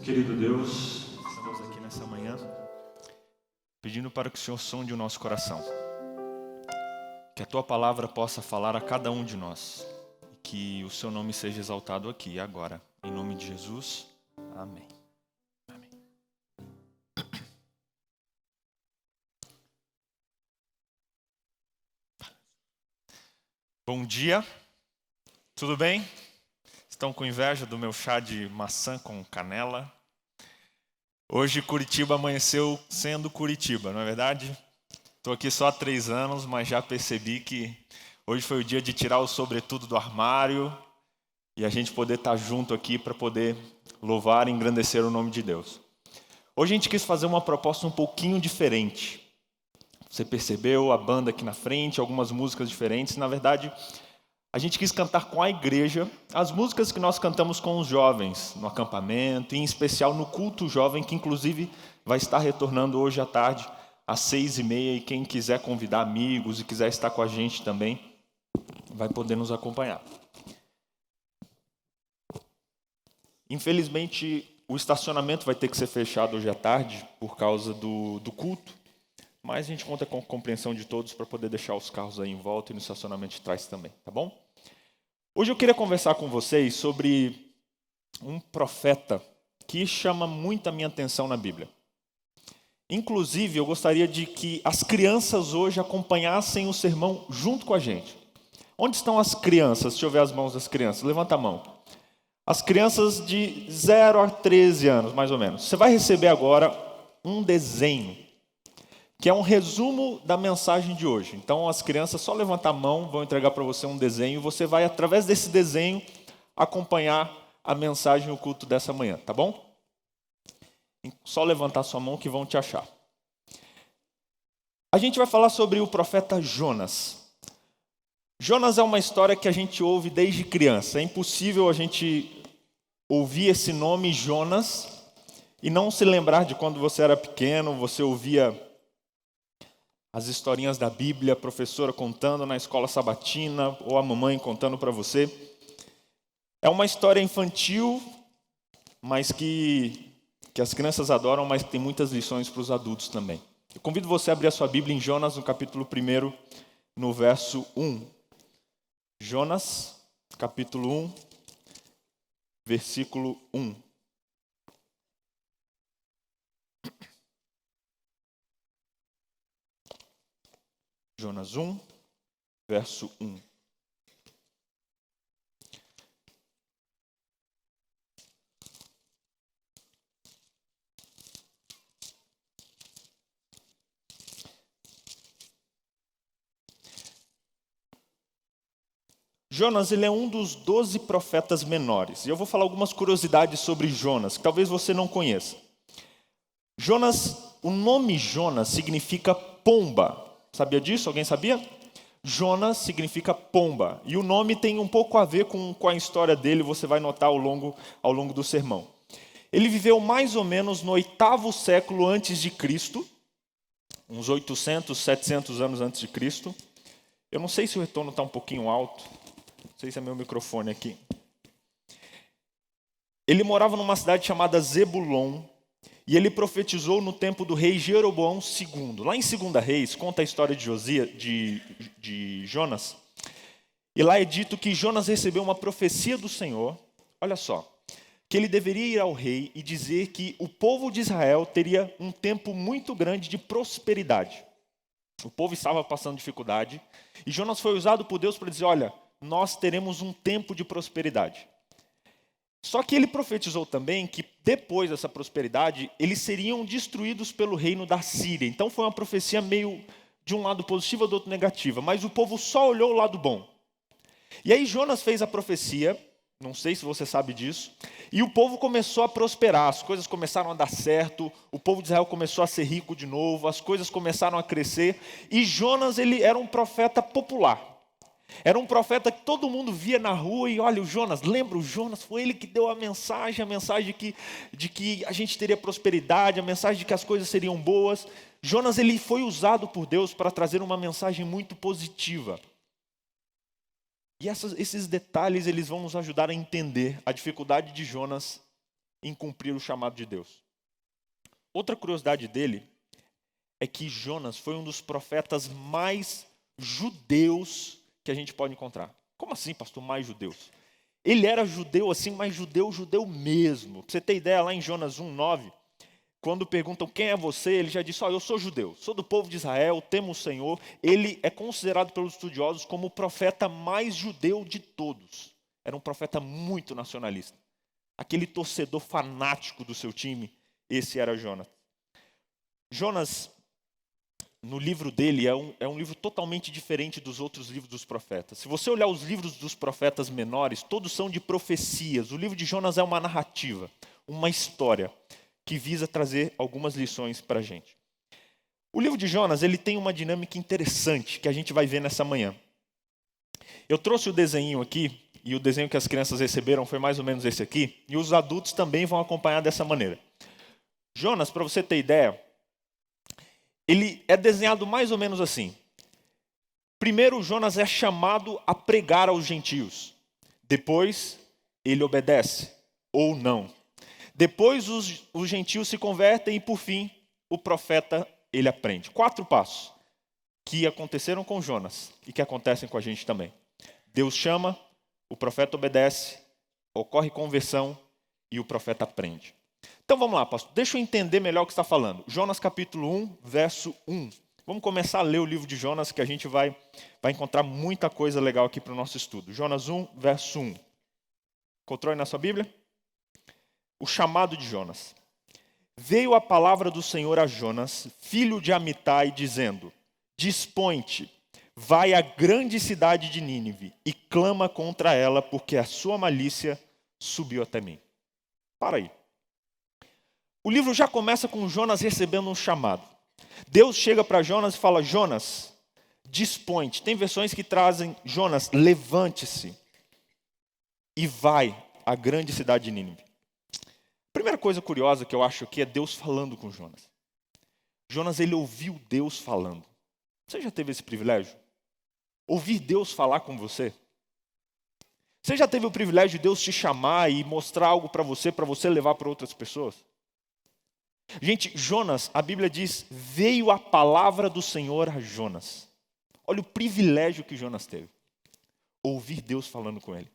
Querido Deus, estamos aqui nessa manhã pedindo para que o Senhor sonde o nosso coração. Que a Tua palavra possa falar a cada um de nós. E que o Seu nome seja exaltado aqui e agora. Em nome de Jesus. Amém. Amém. Bom dia. Tudo bem? Estão com inveja do meu chá de maçã com canela? Hoje Curitiba amanheceu sendo Curitiba, não é verdade? Estou aqui só há 3 anos, mas já percebi que hoje foi o dia de tirar o sobretudo do armário e a gente poder estar junto aqui para poder louvar e engrandecer o nome de Deus. Hoje a gente quis fazer uma proposta um pouquinho diferente. Você percebeu a banda aqui na frente, algumas músicas diferentes. Na verdade, a gente quis cantar com a igreja as músicas que nós cantamos com os jovens no acampamento, em especial no culto jovem, que inclusive vai estar retornando hoje à tarde, às 6h30, e quem quiser convidar amigos e quiser estar com a gente também, vai poder nos acompanhar. Infelizmente, o estacionamento vai ter que ser fechado hoje à tarde por causa do culto, mas a gente conta com a compreensão de todos para poder deixar os carros aí em volta e no estacionamento de trás também, tá bom? Hoje eu queria conversar com vocês sobre um profeta que chama muito a minha atenção na Bíblia. Inclusive, eu gostaria de que as crianças hoje acompanhassem o sermão junto com a gente. Onde estão as crianças? Deixa eu ver as mãos das crianças. Levanta a mão. As crianças de 0 a 13 anos, mais ou menos. Você vai receber agora um desenho, que é um resumo da mensagem de hoje. Então, as crianças só levantar a mão, vão entregar para você um desenho, e você vai, através desse desenho, acompanhar a mensagem e o culto dessa manhã, tá bom? Só levantar sua mão que vão te achar. A gente vai falar sobre o profeta Jonas. Jonas é uma história que a gente ouve desde criança. É impossível a gente ouvir esse nome Jonas e não se lembrar de quando você era pequeno, você ouvia as historinhas da Bíblia, a professora contando na escola sabatina, ou a mamãe contando para você. É uma história infantil, mas que as crianças adoram, mas que tem muitas lições para os adultos também. Eu convido você a abrir a sua Bíblia em Jonas, no capítulo 1, no verso 1. Jonas, capítulo 1, versículo 1. Jonas 1, verso 1. Jonas, ele é um dos 12 profetas menores. E eu vou falar algumas curiosidades sobre Jonas, que talvez você não conheça. Jonas, o nome Jonas significa pomba. Sabia disso? Alguém sabia? Jonas significa pomba. E o nome tem um pouco a ver com a história dele, você vai notar ao longo do sermão. Ele viveu mais ou menos no 8º século antes de Cristo, uns 800, 700 anos antes de Cristo. Eu não sei se o retorno está um pouquinho alto, não sei se é meu microfone aqui. Ele morava numa cidade chamada Zebulon, e ele profetizou no tempo do rei Jeroboão II. Lá em 2 Reis, conta a história de Jonas. E lá é dito que Jonas recebeu uma profecia do Senhor, olha só, que ele deveria ir ao rei e dizer que o povo de Israel teria um tempo muito grande de prosperidade. O povo estava passando dificuldade, e Jonas foi usado por Deus para dizer, olha, nós teremos um tempo de prosperidade. Só que ele profetizou também que depois dessa prosperidade, eles seriam destruídos pelo reino da Síria. Então foi uma profecia meio de um lado positivo do outro negativa, mas o povo só olhou o lado bom. E aí Jonas fez a profecia, não sei se você sabe disso, e o povo começou a prosperar, as coisas começaram a dar certo, o povo de Israel começou a ser rico de novo, as coisas começaram a crescer, e Jonas, ele era um profeta popular. Era um profeta que todo mundo via na rua e olha, o Jonas, lembra o Jonas? Foi ele que deu a mensagem de que a gente teria prosperidade, a mensagem de que as coisas seriam boas. Jonas, ele foi usado por Deus para trazer uma mensagem muito positiva. E esses detalhes, eles vão nos ajudar a entender a dificuldade de Jonas em cumprir o chamado de Deus. Outra curiosidade dele é que Jonas foi um dos profetas mais judeus que a gente pode encontrar. Como assim, pastor, mais judeus? Ele era judeu assim, mas judeu mesmo. Pra você ter ideia, lá em Jonas 1:9, quando perguntam quem é você, ele já disse, eu sou judeu, sou do povo de Israel, temo o Senhor. Ele é considerado pelos estudiosos como o profeta mais judeu de todos. Era um profeta muito nacionalista. Aquele torcedor fanático do seu time, esse era Jonas. Jonas, no livro dele, é um livro totalmente diferente dos outros livros dos profetas. Se você olhar os livros dos profetas menores, todos são de profecias. O livro de Jonas é uma narrativa, uma história que visa trazer algumas lições para a gente. O livro de Jonas, ele tem uma dinâmica interessante que a gente vai ver nessa manhã. Eu trouxe o desenho aqui, e o desenho que as crianças receberam foi mais ou menos esse aqui, e os adultos também vão acompanhar dessa maneira. Jonas, para você ter ideia, ele é desenhado mais ou menos assim. Primeiro, Jonas é chamado a pregar aos gentios. Depois, ele obedece, ou não. Depois, os gentios se convertem e, por fim, o profeta, ele aprende. 4 passos que aconteceram com Jonas e que acontecem com a gente também. Deus chama, o profeta obedece, ocorre conversão e o profeta aprende. Então vamos lá, pastor. Deixa eu entender melhor o que está falando. Jonas capítulo 1, verso 1. Vamos começar a ler o livro de Jonas, que a gente vai encontrar muita coisa legal aqui para o nosso estudo. Jonas 1, verso 1. Encontrou aí na sua Bíblia? O chamado de Jonas. Veio a palavra do Senhor a Jonas, filho de Amitai, dizendo, dispõe-te, vai à grande cidade de Nínive e clama contra ela, porque a sua malícia subiu até mim. Para aí. O livro já começa com Jonas recebendo um chamado. Deus chega para Jonas e fala, Jonas, dispõe-te. Tem versões que trazem, Jonas, levante-se e vai à grande cidade de Nínive. Primeira coisa curiosa que eu acho aqui é Deus falando com Jonas. Jonas, ele ouviu Deus falando. Você já teve esse privilégio? Ouvir Deus falar com você? Você já teve o privilégio de Deus te chamar e mostrar algo para você levar para outras pessoas? Gente, Jonas, a Bíblia diz, veio a palavra do Senhor a Jonas. Olha o privilégio que Jonas teve. Ouvir Deus falando com ele.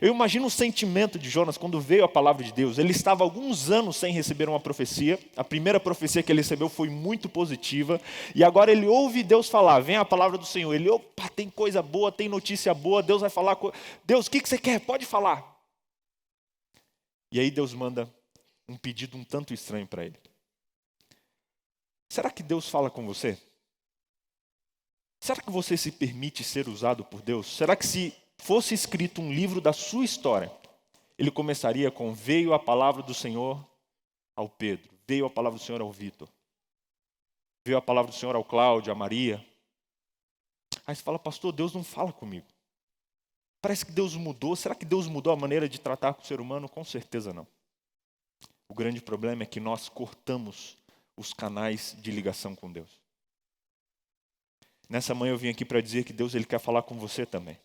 Eu imagino o sentimento de Jonas quando veio a palavra de Deus. Ele estava alguns anos sem receber uma profecia. A primeira profecia que ele recebeu foi muito positiva. E agora ele ouve Deus falar, vem a palavra do Senhor. Ele, opa, tem coisa boa, tem notícia boa. Deus vai falar, Deus, o que você quer? Pode falar. E aí Deus manda um pedido um tanto estranho para ele. Será que Deus fala com você? Será que você se permite ser usado por Deus? Será que se fosse escrito um livro da sua história, ele começaria com, veio a palavra do Senhor ao Pedro, veio a palavra do Senhor ao Vitor, veio a palavra do Senhor ao Cláudio, a Maria. Aí você fala, pastor, Deus não fala comigo. Parece que Deus mudou. Será que Deus mudou a maneira de tratar com o ser humano? Com certeza não. O grande problema é que nós cortamos os canais de ligação com Deus. Nessa manhã eu vim aqui para dizer que Deus ele quer falar com você também.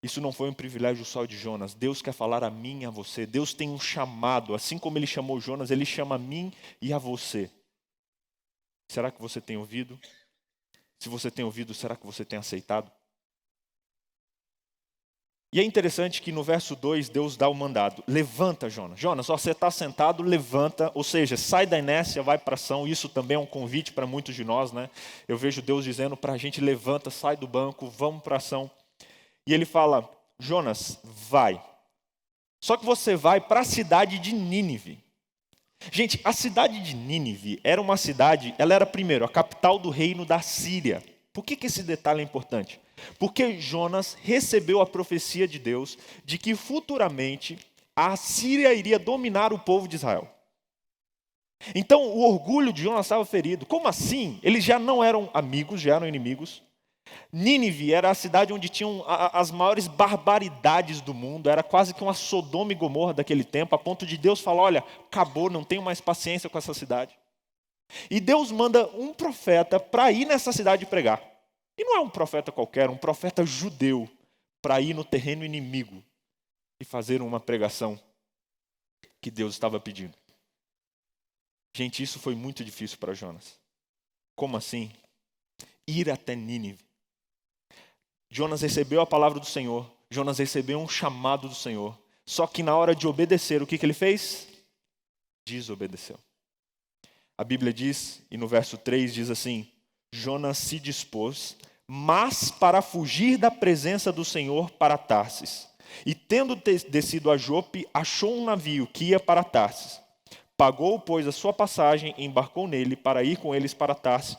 Isso não foi um privilégio só de Jonas. Deus quer falar a mim e a você. Deus tem um chamado. Assim como ele chamou Jonas, ele chama a mim e a você. Será que você tem ouvido? Se você tem ouvido, será que você tem aceitado? E é interessante que no verso 2, Deus dá o mandado. Levanta, Jonas. Jonas, você está sentado, levanta. Ou seja, sai da inércia, vai para a ação. Isso também é um convite para muitos de nós, né? Eu vejo Deus dizendo para a gente, levanta, sai do banco, vamos para a ação. E ele fala, Jonas, vai. Só que você vai para a cidade de Nínive. Gente, a cidade de Nínive era uma cidade, ela era primeiro a capital do reino da Síria. Por que esse detalhe é importante? Porque Jonas recebeu a profecia de Deus de que futuramente a Síria iria dominar o povo de Israel. Então o orgulho de Jonas estava ferido. Como assim? Eles já não eram amigos, já eram inimigos. Nínive era a cidade onde tinham as maiores barbaridades do mundo. Era quase que uma Sodoma e Gomorra daquele tempo, a ponto de Deus falar, olha, acabou, não tenho mais paciência com essa cidade. E Deus manda um profeta para ir nessa cidade pregar. E não é um profeta qualquer, um profeta judeu, para ir no terreno inimigo e fazer uma pregação. que Deus estava pedindo. Gente, isso foi muito difícil para Jonas. Como assim? Ir até Nínive. Jonas recebeu a palavra do Senhor. Jonas recebeu um chamado do Senhor. Só que na hora de obedecer, o que ele fez? Desobedeceu. A Bíblia diz, e no verso 3 diz assim: Jonas se dispôs, mas para fugir da presença do Senhor para Tarsis. E tendo descido a Jope, achou um navio que ia para Tarsis. Pagou, pois, a sua passagem e embarcou nele para ir com eles para Tarsis,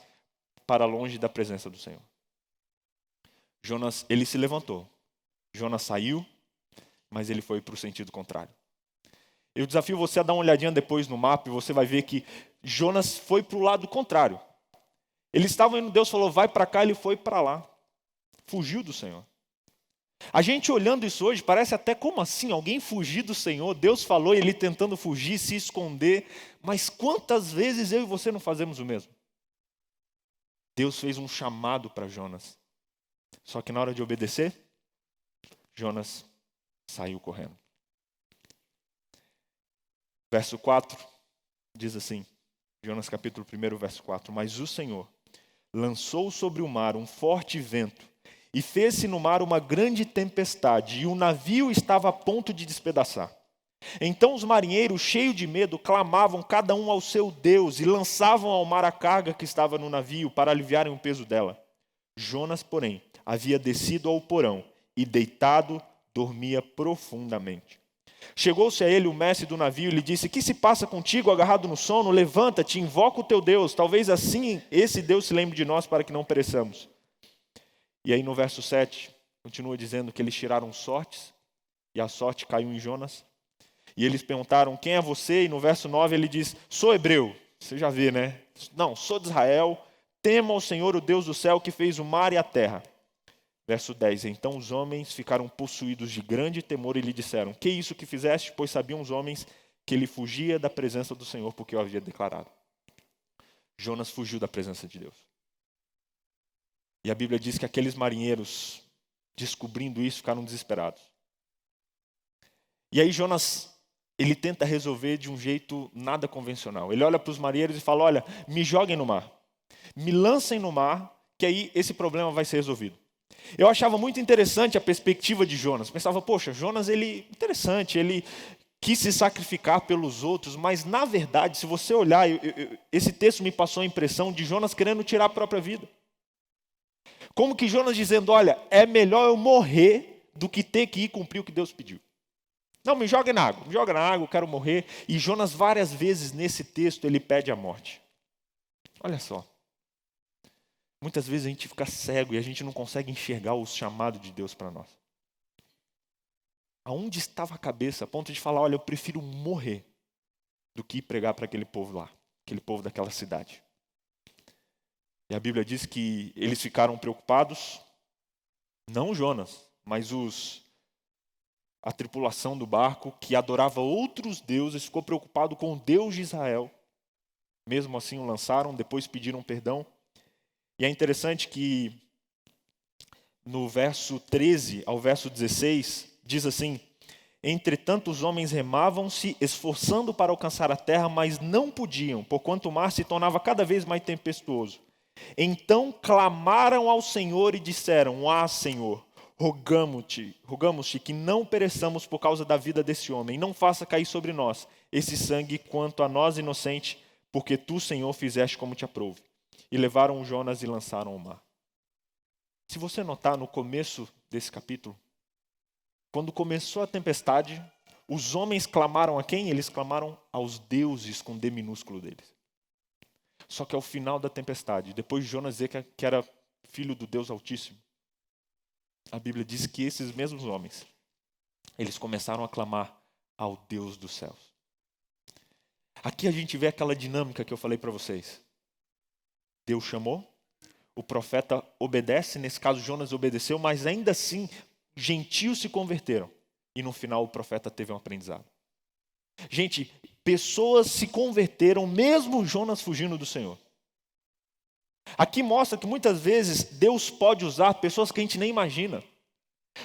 para longe da presença do Senhor. Jonas, ele se levantou. Jonas saiu, mas ele foi para o sentido contrário. Eu desafio você a dar uma olhadinha depois no mapa e você vai ver que Jonas foi para o lado contrário. Eles estavam indo, Deus falou, vai para cá, ele foi para lá. Fugiu do Senhor. A gente olhando isso hoje, parece até como assim, alguém fugir do Senhor? Deus falou e ele tentando fugir, se esconder. Mas quantas vezes eu e você não fazemos o mesmo? Deus fez um chamado para Jonas. Só que na hora de obedecer, Jonas saiu correndo. Verso 4 diz assim, Jonas capítulo 1, verso 4. Mas o Senhor lançou sobre o mar um forte vento e fez-se no mar uma grande tempestade, e o navio estava a ponto de despedaçar. Então os marinheiros, cheios de medo, clamavam cada um ao seu Deus e lançavam ao mar a carga que estava no navio para aliviarem o peso dela. Jonas, porém, havia descido ao porão e, deitado, dormia profundamente. Chegou-se a ele o mestre do navio e lhe disse: que se passa contigo, agarrado no sono? Levanta-te, invoca o teu Deus, talvez assim esse Deus se lembre de nós para que não pereçamos. E aí no verso 7, continua dizendo que eles tiraram sortes, e a sorte caiu em Jonas. E eles perguntaram, quem é você? E no verso 9 ele diz, sou hebreu. Você já vê, né? Não, sou de Israel, tema ao Senhor, o Deus do céu, que fez o mar e a terra. Verso 10, então os homens ficaram possuídos de grande temor e lhe disseram, que isso que fizeste? Pois sabiam os homens que ele fugia da presença do Senhor, porque eu havia declarado. Jonas fugiu da presença de Deus. E a Bíblia diz que aqueles marinheiros, descobrindo isso, ficaram desesperados. E aí Jonas, ele tenta resolver de um jeito nada convencional. Ele olha para os marinheiros e fala, olha, me joguem no mar. Me lancem no mar, que aí esse problema vai ser resolvido. Eu achava muito interessante a perspectiva de Jonas. Pensava, poxa, Jonas, interessante, ele quis se sacrificar pelos outros, mas na verdade, se você olhar, esse texto me passou a impressão de Jonas querendo tirar a própria vida. Como que Jonas dizendo, olha, é melhor eu morrer do que ter que ir cumprir o que Deus pediu. Não, me joga na água, eu quero morrer. E Jonas várias vezes nesse texto ele pede a morte. Olha só. Muitas vezes a gente fica cego e a gente não consegue enxergar o chamado de Deus para nós. Aonde estava a cabeça, a ponto de falar, olha, eu prefiro morrer do que ir pregar para aquele povo lá, aquele povo daquela cidade. E a Bíblia diz que eles ficaram preocupados, não Jonas, mas a tripulação do barco que adorava outros deuses, ficou preocupado com o Deus de Israel. Mesmo assim o lançaram, depois pediram perdão. E é interessante que no verso 13 ao verso 16, diz assim, entretanto os homens remavam-se, esforçando para alcançar a terra, mas não podiam, porquanto o mar se tornava cada vez mais tempestuoso. Então clamaram ao Senhor e disseram, Senhor, rogamos-te que não pereçamos por causa da vida desse homem, não faça cair sobre nós esse sangue quanto a nós inocentes, porque tu, Senhor, fizeste como te aprouve. E levaram Jonas e lançaram ao mar. Se você notar no começo desse capítulo, quando começou a tempestade, os homens clamaram a quem? Eles clamaram aos deuses com D minúsculo deles. Só que ao final da tempestade, depois de Jonas dizer que era filho do Deus Altíssimo, a Bíblia diz que esses mesmos homens, eles começaram a clamar ao Deus dos céus. Aqui a gente vê aquela dinâmica que eu falei para vocês. Deus chamou, o profeta obedece, nesse caso Jonas obedeceu, mas ainda assim gentios se converteram. E no final o profeta teve um aprendizado. Gente, pessoas se converteram mesmo Jonas fugindo do Senhor. Aqui mostra que muitas vezes Deus pode usar pessoas que a gente nem imagina.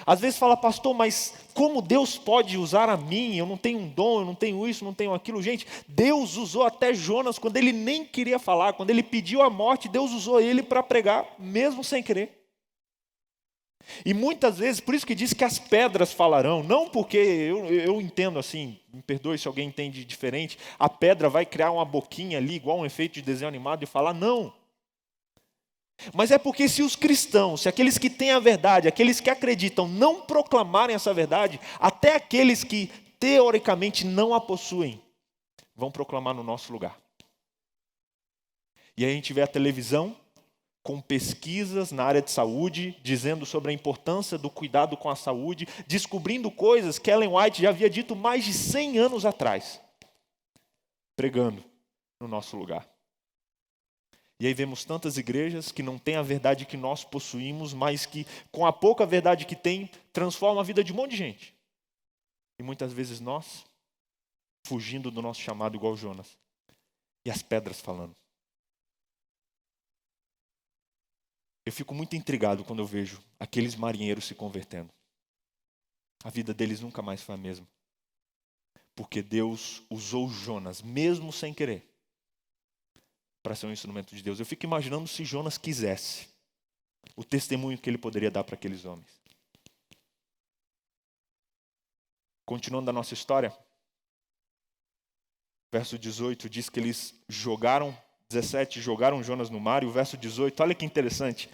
Às vezes fala, pastor, mas como Deus pode usar a mim? Eu não tenho um dom, eu não tenho isso, não tenho aquilo. Gente, Deus usou até Jonas quando ele nem queria falar, quando ele pediu a morte, Deus usou ele para pregar, mesmo sem querer. E muitas vezes, por isso que diz que as pedras falarão, não porque eu entendo assim, me perdoe se alguém entende diferente, a pedra vai criar uma boquinha ali, igual um efeito de desenho animado e falar, não. Mas é porque se os cristãos, se aqueles que têm a verdade, aqueles que acreditam, não proclamarem essa verdade, até aqueles que teoricamente não a possuem, vão proclamar no nosso lugar. E aí a gente vê a televisão com pesquisas na área de saúde, dizendo sobre a importância do cuidado com a saúde, descobrindo coisas que Ellen White já havia dito mais de 100 anos atrás, pregando no nosso lugar. E aí vemos tantas igrejas que não têm a verdade que nós possuímos, mas que, com a pouca verdade que tem, transformam a vida de um monte de gente. E muitas vezes nós, fugindo do nosso chamado igual Jonas, e as pedras falando. Eu fico muito intrigado quando eu vejo aqueles marinheiros se convertendo. A vida deles nunca mais foi a mesma. Porque Deus usou Jonas, mesmo sem querer, para ser um instrumento de Deus. Eu fico imaginando se Jonas quisesse, o testemunho que ele poderia dar para aqueles homens. Continuando a nossa história, verso 18 diz que eles jogaram 17, jogaram Jonas no mar, e o verso 18, olha que interessante.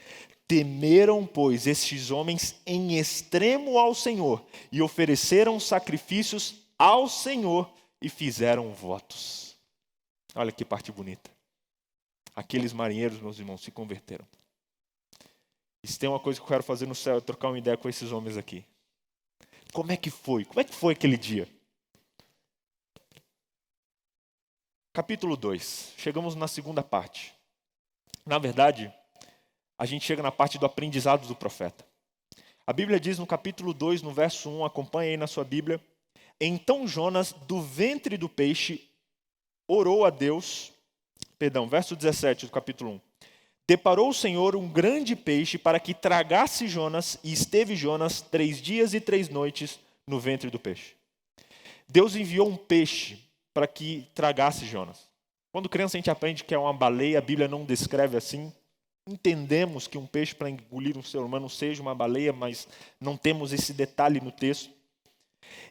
Temeram, pois, estes homens em extremo ao Senhor, e ofereceram sacrifícios ao Senhor, e fizeram votos. Olha que parte bonita. Aqueles marinheiros, meus irmãos, se converteram. E se tem uma coisa que eu quero fazer no céu, é trocar uma ideia com esses homens aqui. Como é que foi? Como é que foi aquele dia? Capítulo 2. Chegamos na segunda parte. Na verdade, a gente chega na parte do aprendizado do profeta. A Bíblia diz no capítulo 2, no verso 1, acompanha aí na sua Bíblia. Então Jonas, do ventre do peixe, orou a Deus. Verso 17 do capítulo 1. Deparou o Senhor um grande peixe para que tragasse Jonas, e esteve Jonas 3 dias e 3 noites no ventre do peixe. Deus enviou um peixe para que tragasse Jonas. Quando criança a gente aprende que é uma baleia, a Bíblia não descreve assim. Entendemos que um peixe para engolir um ser humano seja uma baleia, mas não temos esse detalhe no texto.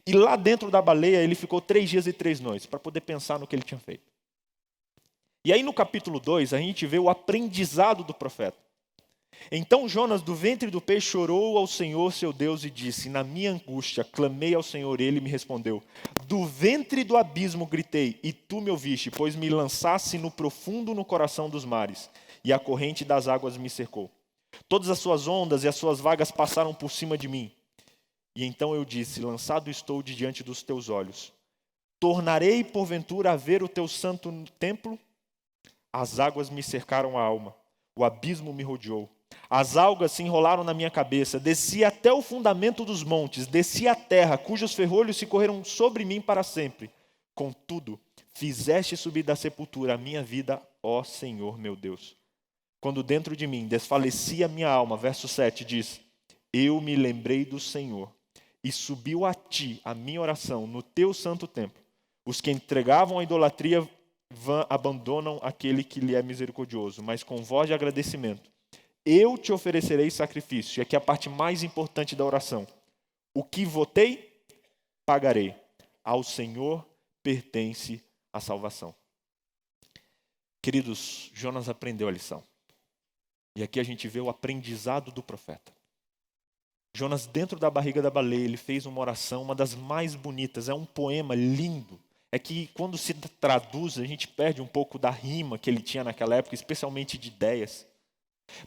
E lá dentro da baleia ele ficou 3 dias e 3 noites, para poder pensar no que ele tinha feito. E aí no capítulo 2 a gente vê o aprendizado do profeta. Então Jonas do ventre do peixe orou ao Senhor seu Deus e disse: na minha angústia clamei ao Senhor, e ele me respondeu. Do ventre do abismo gritei, e tu me ouviste, pois me lançaste no profundo no coração dos mares, e a corrente das águas me cercou. Todas as suas ondas e as suas vagas passaram por cima de mim. E então eu disse: lançado estou de diante dos teus olhos. Tornarei porventura a ver o teu santo templo? As águas me cercaram a alma, o abismo me rodeou. As algas se enrolaram na minha cabeça, desci até o fundamento dos montes, desci à terra, cujos ferrolhos se correram sobre mim para sempre. Contudo, fizeste subir da sepultura a minha vida, ó Senhor meu Deus. Quando dentro de mim desfalecia a minha alma, verso 7 diz, eu me lembrei do Senhor, e subiu a ti a minha oração no teu santo templo. Os que entregavam a idolatria abandonam aquele que lhe é misericordioso, mas com voz de agradecimento eu te oferecerei sacrifício. E aqui é a parte mais importante da oração. O que votei, pagarei. Ao Senhor pertence a salvação. Queridos, Jonas aprendeu a lição. E aqui a gente vê o aprendizado do profeta. Jonas, dentro da barriga da baleia, ele fez uma oração, uma das mais bonitas. É um poema lindo. É que quando se traduz, a gente perde um pouco da rima que ele tinha naquela época, especialmente de ideias.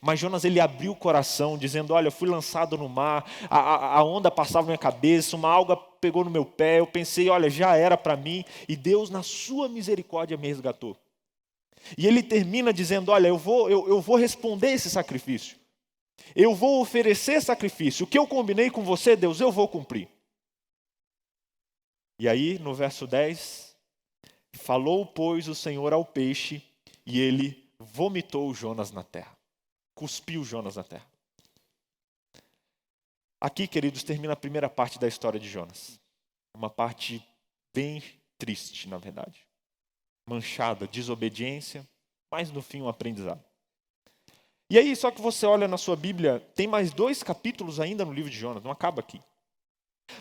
Mas Jonas, ele abriu o coração, dizendo, olha, eu fui lançado no mar, a onda passava na minha cabeça, uma alga pegou no meu pé, eu pensei, olha, já era para mim, e Deus, na sua misericórdia, me resgatou. E ele termina dizendo, olha, eu vou responder esse sacrifício. Eu vou oferecer sacrifício. O que eu combinei com você, Deus, eu vou cumprir. E aí, no verso 10, falou, pois, o Senhor ao peixe, e ele vomitou Jonas na terra. Cuspiu Jonas na terra. Aqui, queridos, termina a primeira parte da história de Jonas. Uma parte bem triste, na verdade. Manchada, desobediência, mas no fim um aprendizado. E aí, só que você olha na sua Bíblia, tem mais 2 capítulos ainda no livro de Jonas, não acaba aqui.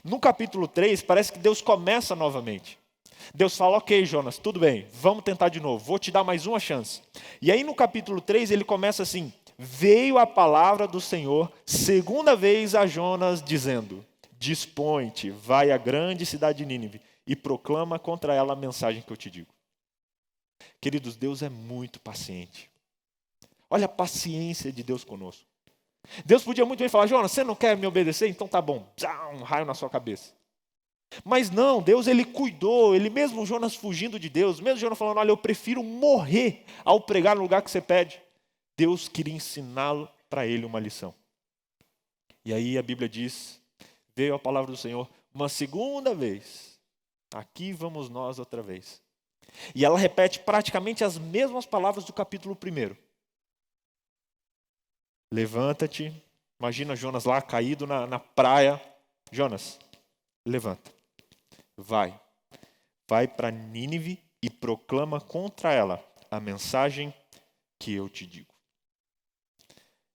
No capítulo 3, parece que Deus começa novamente. Deus fala, ok, Jonas, tudo bem, vamos tentar de novo, vou te dar mais uma chance. E aí no capítulo 3 ele começa assim, veio a palavra do Senhor, segunda vez a Jonas, dizendo, dispõe-te, vai à grande cidade de Nínive e proclama contra ela a mensagem que eu te digo. Queridos, Deus é muito paciente. Olha a paciência de Deus conosco. Deus podia muito bem falar, Jonas, você não quer me obedecer? Então tá bom, um raio na sua cabeça. Mas não, Deus ele cuidou, ele mesmo Jonas fugindo de Deus, mesmo Jonas falando, olha, eu prefiro morrer ao pregar no lugar que você pede. Deus queria ensiná-lo para ele uma lição. E aí a Bíblia diz, veio a palavra do Senhor uma segunda vez. Aqui vamos nós outra vez. E ela repete praticamente as mesmas palavras do capítulo 1. Levanta-te, imagina Jonas lá caído na praia. Jonas, levanta, vai para Nínive e proclama contra ela a mensagem que eu te digo.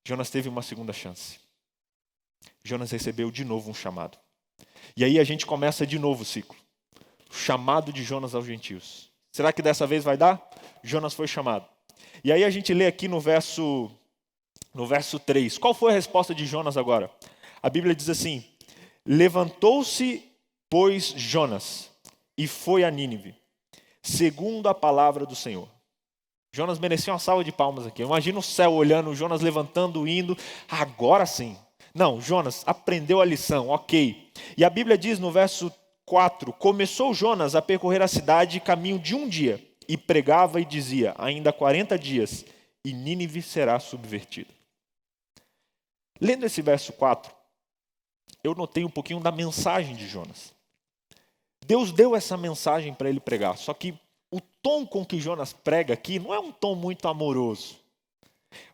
Jonas teve uma segunda chance. Jonas recebeu de novo um chamado. E aí a gente começa de novo o ciclo. O chamado de Jonas aos gentios. Será que dessa vez vai dar? Jonas foi chamado. E aí a gente lê aqui no verso 3. Qual foi a resposta de Jonas agora? A Bíblia diz assim, levantou-se, pois, Jonas, e foi a Nínive, segundo a palavra do Senhor. Jonas merecia uma salva de palmas aqui. Imagina o céu olhando, Jonas levantando, indo. Agora sim. Não, Jonas aprendeu a lição, ok. E a Bíblia diz no verso 4, começou Jonas a percorrer a cidade caminho de um dia, e pregava e dizia, ainda 40 dias, e Nínive será subvertida. Lendo esse verso 4, eu notei um pouquinho da mensagem de Jonas. Deus deu essa mensagem para ele pregar, só que o tom com que Jonas prega aqui não é um tom muito amoroso.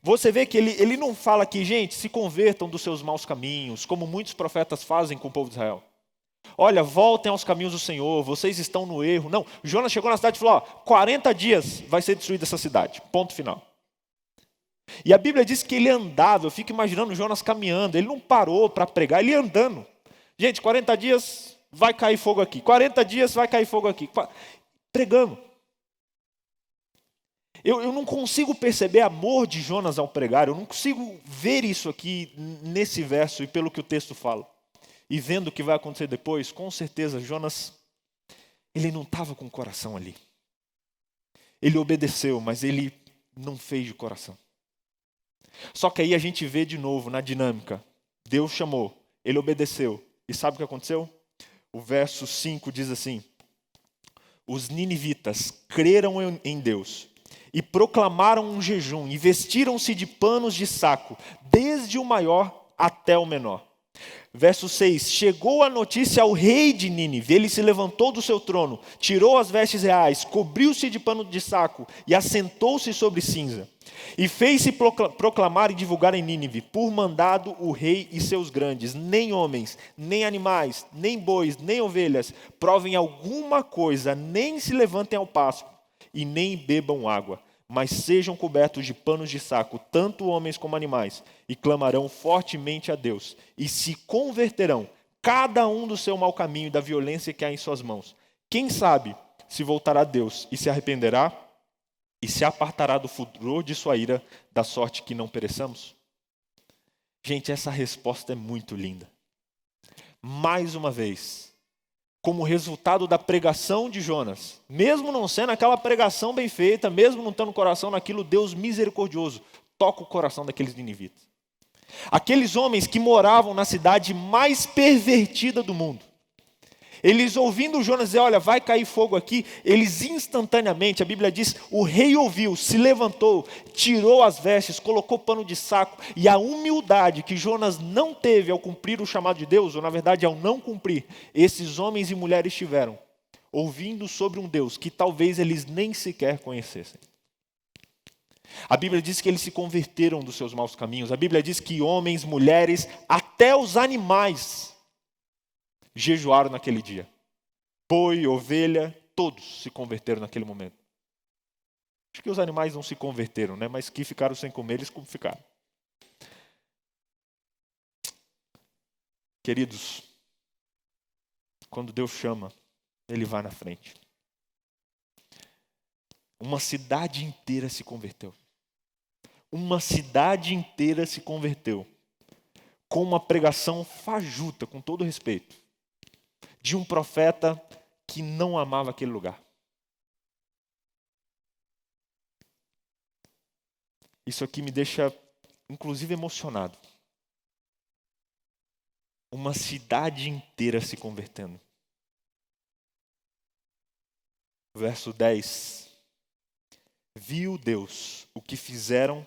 Você vê que ele não fala aqui, gente, se convertam dos seus maus caminhos, como muitos profetas fazem com o povo de Israel. Olha, voltem aos caminhos do Senhor, vocês estão no erro. Não, Jonas chegou na cidade e falou, 40 dias vai ser destruída essa cidade, ponto final. E a Bíblia diz que ele andava, eu fico imaginando Jonas caminhando, ele não parou para pregar, ele ia andando. Gente, 40 dias vai cair fogo aqui, 40 dias vai cair fogo aqui, pregando. Eu não consigo perceber amor de Jonas ao pregar, eu não consigo ver isso aqui nesse verso e pelo que o texto fala. E vendo o que vai acontecer depois, com certeza Jonas, ele não estava com o coração ali. Ele obedeceu, mas ele não fez de coração. Só que aí a gente vê de novo na dinâmica. Deus chamou, ele obedeceu. E sabe o que aconteceu? O verso 5 diz assim, os ninivitas creram em Deus e proclamaram um jejum e vestiram-se de panos de saco, desde o maior até o menor. Verso 6, chegou a notícia ao rei de Nínive, ele se levantou do seu trono, tirou as vestes reais, cobriu-se de pano de saco e assentou-se sobre cinza. E fez-se proclamar e divulgar em Nínive, por mandado o rei e seus grandes, nem homens, nem animais, nem bois, nem ovelhas, provem alguma coisa, nem se levantem ao pasto, e nem bebam água, mas sejam cobertos de panos de saco, tanto homens como animais, e clamarão fortemente a Deus, e se converterão, cada um do seu mau caminho e da violência que há em suas mãos. Quem sabe se voltará a Deus e se arrependerá, e se apartará do furor de sua ira, da sorte que não pereçamos? Gente, essa resposta é muito linda. Mais uma vez, como resultado da pregação de Jonas, mesmo não sendo aquela pregação bem feita, mesmo não tendo coração naquilo, Deus misericordioso toca o coração daqueles ninivitas. Aqueles homens que moravam na cidade mais pervertida do mundo. Eles ouvindo Jonas dizer, olha, vai cair fogo aqui, eles instantaneamente, a Bíblia diz, o rei ouviu, se levantou, tirou as vestes, colocou pano de saco, e a humildade que Jonas não teve ao cumprir o chamado de Deus, ou na verdade ao não cumprir, esses homens e mulheres tiveram, ouvindo sobre um Deus que talvez eles nem sequer conhecessem. A Bíblia diz que eles se converteram dos seus maus caminhos. A Bíblia diz que homens, mulheres, até os animais jejuaram naquele dia. Boi, ovelha, todos se converteram naquele momento. Acho que os animais não se converteram, né? Mas que ficaram sem comer, eles como ficaram. Queridos, quando Deus chama, Ele vai na frente. Uma cidade inteira se converteu. Uma cidade inteira se converteu. Com uma pregação fajuta, com todo respeito, de um profeta que não amava aquele lugar. Isso aqui me deixa, inclusive, emocionado. Uma cidade inteira se convertendo. Verso 10. Viu Deus o que fizeram,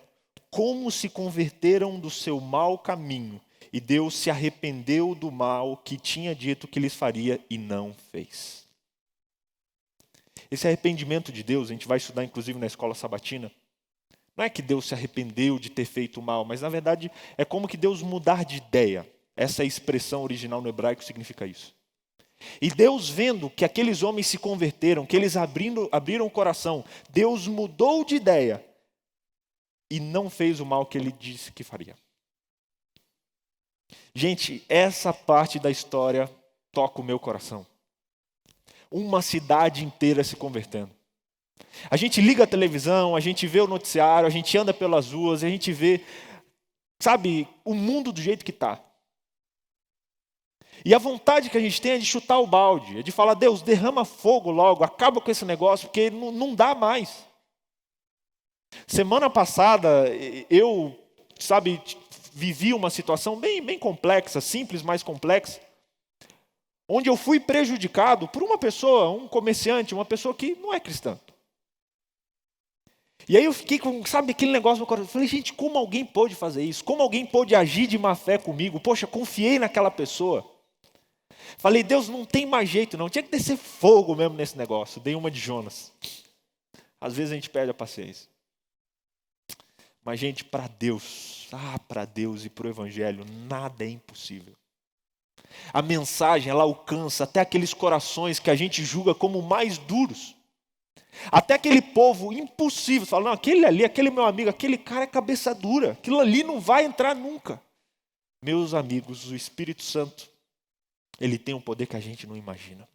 como se converteram do seu mau caminho, e Deus se arrependeu do mal que tinha dito que lhes faria e não fez. Esse arrependimento de Deus, a gente vai estudar inclusive na escola sabatina, não é que Deus se arrependeu de ter feito o mal, mas na verdade é como que Deus mudar de ideia. Essa expressão original no hebraico significa isso. E Deus vendo que aqueles homens se converteram, que eles abriram o coração, Deus mudou de ideia e não fez o mal que Ele disse que faria. Gente, essa parte da história toca o meu coração. Uma cidade inteira se convertendo. A gente liga a televisão, a gente vê o noticiário, a gente anda pelas ruas, a gente vê, sabe, o mundo do jeito que está. E a vontade que a gente tem é de chutar o balde, é de falar, Deus, derrama fogo logo, acaba com esse negócio, porque não dá mais. Semana passada, eu, vivi uma situação bem complexa, simples, mas complexa, onde eu fui prejudicado por uma pessoa, um comerciante, uma pessoa que não é cristã. E aí eu fiquei com, aquele negócio no meu coração. Eu falei, gente, como alguém pôde fazer isso? Como alguém pôde agir de má fé comigo? Poxa, confiei naquela pessoa. Falei, Deus, não tem mais jeito não. Tinha que descer fogo mesmo nesse negócio. Dei uma de Jonas. Às vezes a gente perde a paciência. Mas, gente, para Deus e para o Evangelho, nada é impossível. A mensagem, ela alcança até aqueles corações que a gente julga como mais duros. Até aquele povo impossível. Fala, não, aquele ali, aquele meu amigo, aquele cara é cabeça dura. Aquilo ali não vai entrar nunca. Meus amigos, o Espírito Santo, Ele tem um poder que a gente não imagina.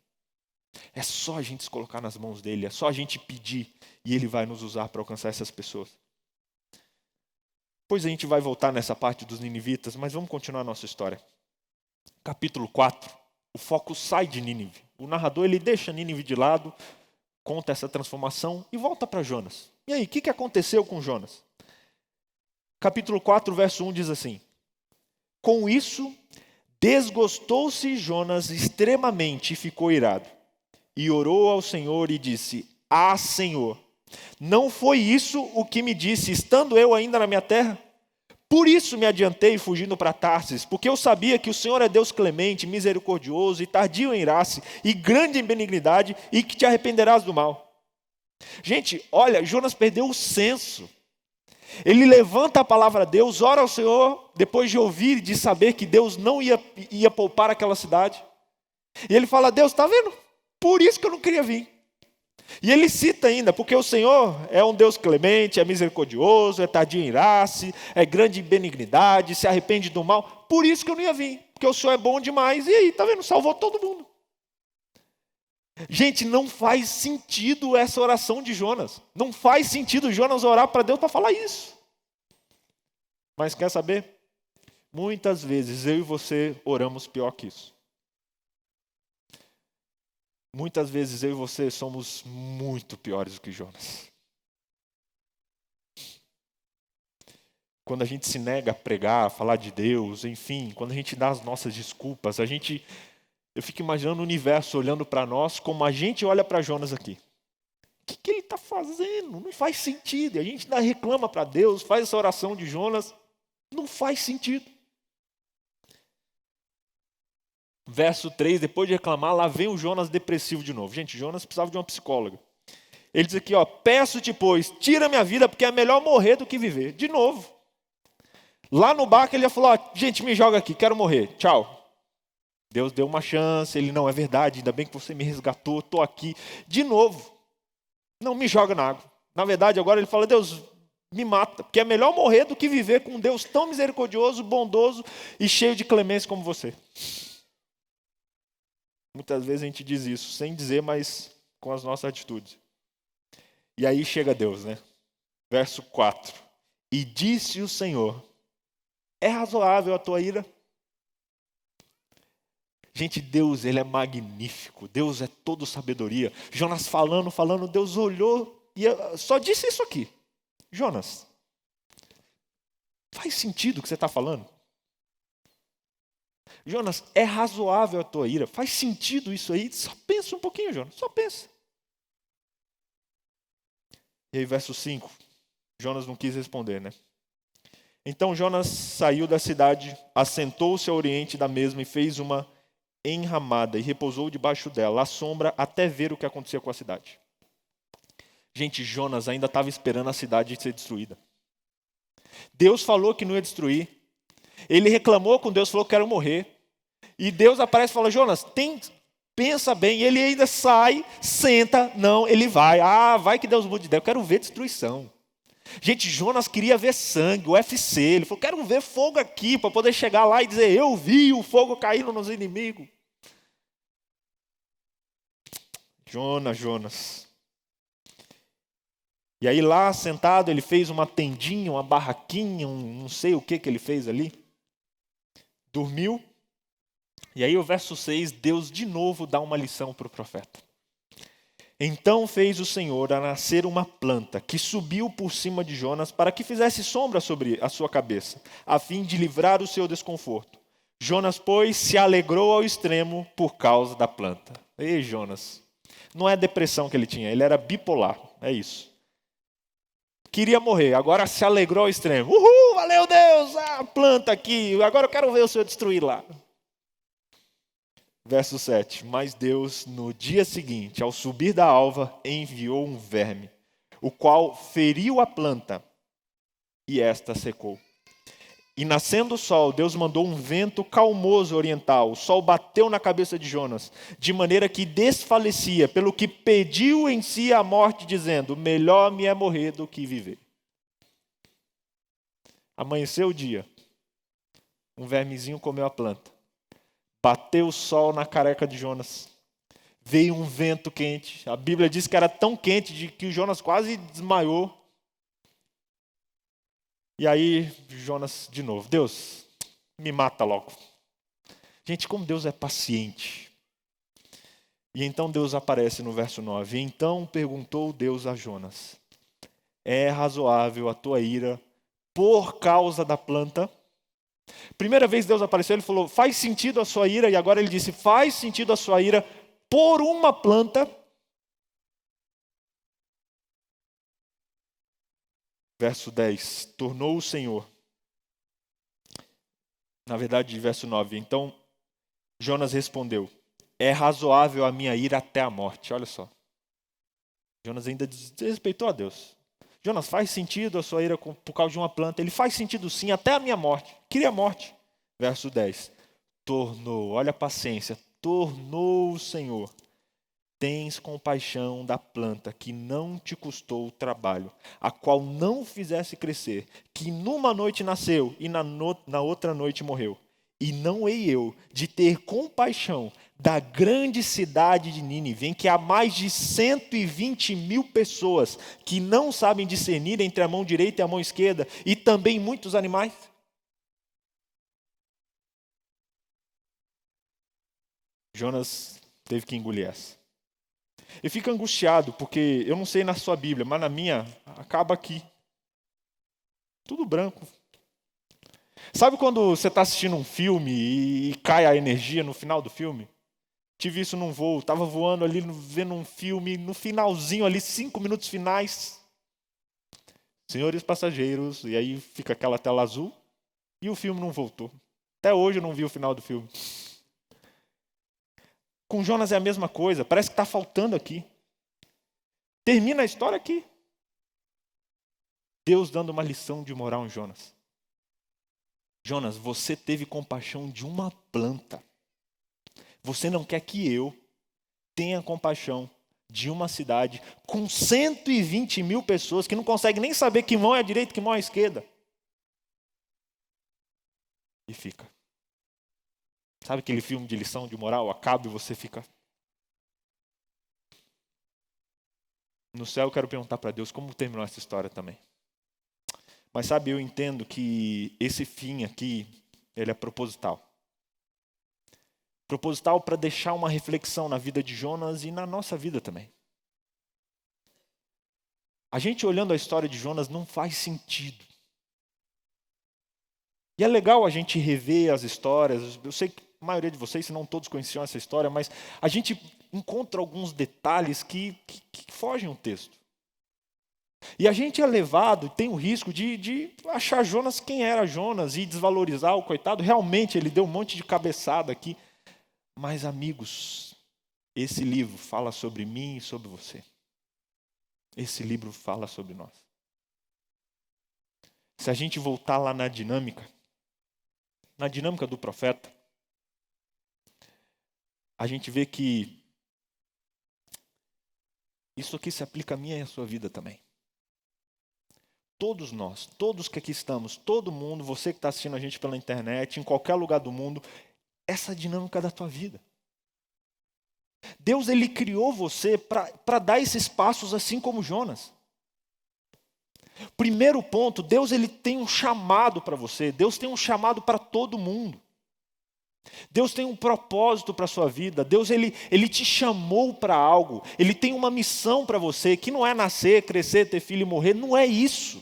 É só a gente se colocar nas mãos dele, é só a gente pedir e ele vai nos usar para alcançar essas pessoas. Depois a gente vai voltar nessa parte dos ninivitas, mas vamos continuar a nossa história. Capítulo 4, o foco sai de Nínive. O narrador ele deixa Nínive de lado, conta essa transformação e volta para Jonas. E aí, o que aconteceu com Jonas? Capítulo 4, verso 1 diz assim: com isso, desgostou-se Jonas extremamente e ficou irado. E orou ao Senhor e disse, Senhor, não foi isso o que me disse, estando eu ainda na minha terra? Por isso me adiantei fugindo para Tarsis, porque eu sabia que o Senhor é Deus clemente, misericordioso e tardio em irar-se, e grande em benignidade, e que te arrependerás do mal. Gente, olha, Jonas perdeu o senso. Ele levanta a palavra a Deus, ora ao Senhor, depois de ouvir e de saber que Deus não ia poupar aquela cidade. E ele fala, Deus, está vendo? Por isso que eu não queria vir. E ele cita ainda, porque o Senhor é um Deus clemente, é misericordioso, é tardio em irar-se, é grande em benignidade, se arrepende do mal. Por isso que eu não ia vir, porque o Senhor é bom demais. E aí, está vendo? Salvou todo mundo. Gente, não faz sentido essa oração de Jonas. Não faz sentido Jonas orar para Deus para falar isso. Mas quer saber? Muitas vezes eu e você oramos pior que isso. Muitas vezes eu e você somos muito piores do que Jonas. Quando a gente se nega a pregar, a falar de Deus, enfim, quando a gente dá as nossas desculpas, eu fico imaginando o universo olhando para nós como a gente olha para Jonas aqui. O que ele está fazendo? Não faz sentido. E a gente ainda reclama para Deus, faz essa oração de Jonas. Não faz sentido. Verso 3, depois de reclamar, lá vem o Jonas depressivo de novo. Gente, Jonas precisava de uma psicóloga. Ele diz aqui, ó, peço-te, pois, tira minha vida, porque é melhor morrer do que viver. De novo. Lá no barco ele já falou, ó, gente, me joga aqui, quero morrer, tchau. Deus deu uma chance, ele, não, é verdade, ainda bem que você me resgatou, estou aqui. De novo. Não, me joga na água. Na verdade, agora ele fala, Deus, me mata, porque é melhor morrer do que viver com um Deus tão misericordioso, bondoso e cheio de clemência como você. Muitas vezes a gente diz isso, sem dizer, mas com as nossas atitudes. E aí chega Deus, né? Verso 4. E disse o Senhor, é razoável a tua ira? Gente, Deus, ele é magnífico. Deus é todo sabedoria. Jonas falando, Deus olhou e só disse isso aqui. Jonas, faz sentido o que você está falando? Jonas, é razoável a tua ira? Faz sentido isso aí? Só pensa um pouquinho, Jonas, só pensa. E aí, verso 5, Jonas não quis responder, né? Então Jonas saiu da cidade, assentou-se ao oriente da mesma e fez uma enramada e repousou debaixo dela, à sombra, até ver o que acontecia com a cidade. Gente, Jonas ainda estava esperando a cidade ser destruída. Deus falou que não ia destruir. Ele reclamou com Deus, falou que quero morrer. E Deus aparece e fala, Jonas, pensa bem. E ele ainda sai, senta, não, ele vai. Ah, vai que Deus mude de ideia, eu quero ver destruição. Gente, Jonas queria ver sangue, o UFC. Ele falou, quero ver fogo aqui, para poder chegar lá e dizer, eu vi o fogo caindo nos inimigos. Jonas. E aí lá sentado ele fez uma tendinha, uma barraquinha, não sei o que ele fez ali. Dormiu. E aí o verso 6, Deus de novo dá uma lição para o profeta. Então fez o Senhor a nascer uma planta que subiu por cima de Jonas para que fizesse sombra sobre a sua cabeça, a fim de livrar o seu desconforto. Jonas, pois, se alegrou ao extremo por causa da planta. Ei, Jonas, não é depressão que ele tinha, ele era bipolar, é isso. Queria morrer, agora se alegrou ao extremo. Uhul, valeu Deus, a planta aqui, agora eu quero ver o Senhor destruir lá. Verso 7, mas Deus, no dia seguinte, ao subir da alva, enviou um verme, o qual feriu a planta, e esta secou. E nascendo o sol, Deus mandou um vento calmoso oriental, o sol bateu na cabeça de Jonas, de maneira que desfalecia, pelo que pediu em si a morte, dizendo, melhor me é morrer do que viver. Amanheceu o dia, um vermezinho comeu a planta. Bateu o sol na careca de Jonas. Veio um vento quente. A Bíblia diz que era tão quente que o Jonas quase desmaiou. E aí, Jonas, de novo, Deus, me mata logo. Gente, como Deus é paciente. E então Deus aparece no verso 9. Então perguntou Deus a Jonas, é razoável a tua ira por causa da planta? Primeira vez Deus apareceu, ele falou, faz sentido a sua ira, e agora ele disse, faz sentido a sua ira por uma planta. Verso 10, tornou o Senhor. Na verdade, verso 9, então Jonas respondeu, é razoável a minha ira até a morte. Olha só. Jonas ainda desrespeitou a Deus. Jonas, faz sentido a sua ira por causa de uma planta? Ele faz sentido sim, até a minha morte. Queria a morte. Verso 10. Tornou, olha a paciência, tornou o Senhor. Tens compaixão da planta que não te custou trabalho, a qual não fizesse crescer, que numa noite nasceu e na outra noite morreu. E não hei eu de ter compaixão da grande cidade de Nínive, em que há mais de 120.000 pessoas que não sabem discernir entre a mão direita e a mão esquerda, e também muitos animais? Jonas teve que engolir essa. Eu fico angustiado, porque eu não sei na sua Bíblia, mas na minha, acaba aqui. Tudo branco. Sabe quando você está assistindo um filme e cai a energia no final do filme? Tive isso num voo, estava voando ali, vendo um filme, no finalzinho ali, 5 minutos finais. Senhores passageiros, e aí fica aquela tela azul, e o filme não voltou. Até hoje eu não vi o final do filme. Com Jonas é a mesma coisa, parece que está faltando aqui. Termina a história aqui. Deus dando uma lição de moral em Jonas. Jonas, você teve compaixão de uma planta. Você não quer que eu tenha compaixão de uma cidade com 120 mil pessoas que não conseguem nem saber que mão é a direita e que mão é a esquerda. E fica. Sabe aquele filme de lição de moral? Acaba e você fica. No céu eu quero perguntar para Deus como terminou essa história também. Mas sabe, eu entendo que esse fim aqui, ele é proposital. Proposital para deixar uma reflexão na vida de Jonas e na nossa vida também. A gente olhando a história de Jonas não faz sentido. E é legal a gente rever as histórias. Eu sei que a maioria de vocês, se não todos conheciam essa história, mas a gente encontra alguns detalhes que fogem o texto. E a gente é levado, tem o risco de achar Jonas quem era Jonas e desvalorizar o coitado. Realmente, ele deu um monte de cabeçada aqui. Mas, amigos, esse livro fala sobre mim e sobre você. Esse livro fala sobre nós. Se a gente voltar lá na dinâmica do profeta, a gente vê que isso aqui se aplica a mim e à sua vida também. Todos nós, todos que aqui estamos, todo mundo, você que está assistindo a gente pela internet, em qualquer lugar do mundo, essa dinâmica da tua vida. Deus, ele criou você para dar esses passos assim como Jonas. Primeiro ponto, Deus, ele tem um chamado para você. Deus tem um chamado para todo mundo. Deus tem um propósito para a sua vida. Deus, ele te chamou para algo. Ele tem uma missão para você, que não é nascer, crescer, ter filho e morrer. Não é isso.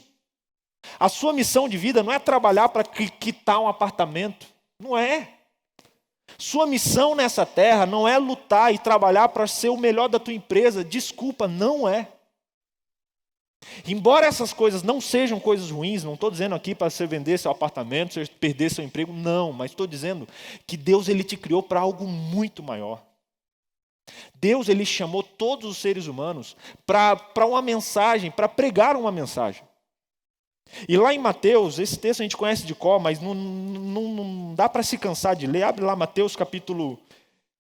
A sua missão de vida não é trabalhar para quitar um apartamento. Não é. Sua missão nessa terra não é lutar e trabalhar para ser o melhor da tua empresa. Desculpa, não é. Embora essas coisas não sejam coisas ruins, não estou dizendo aqui para você vender seu apartamento, você perder seu emprego, não. Mas estou dizendo que Deus, ele te criou para algo muito maior. Deus, ele chamou todos os seres humanos para uma mensagem, para pregar uma mensagem. E lá em Mateus, esse texto a gente conhece de cor, mas não dá para se cansar de ler. Abre lá Mateus capítulo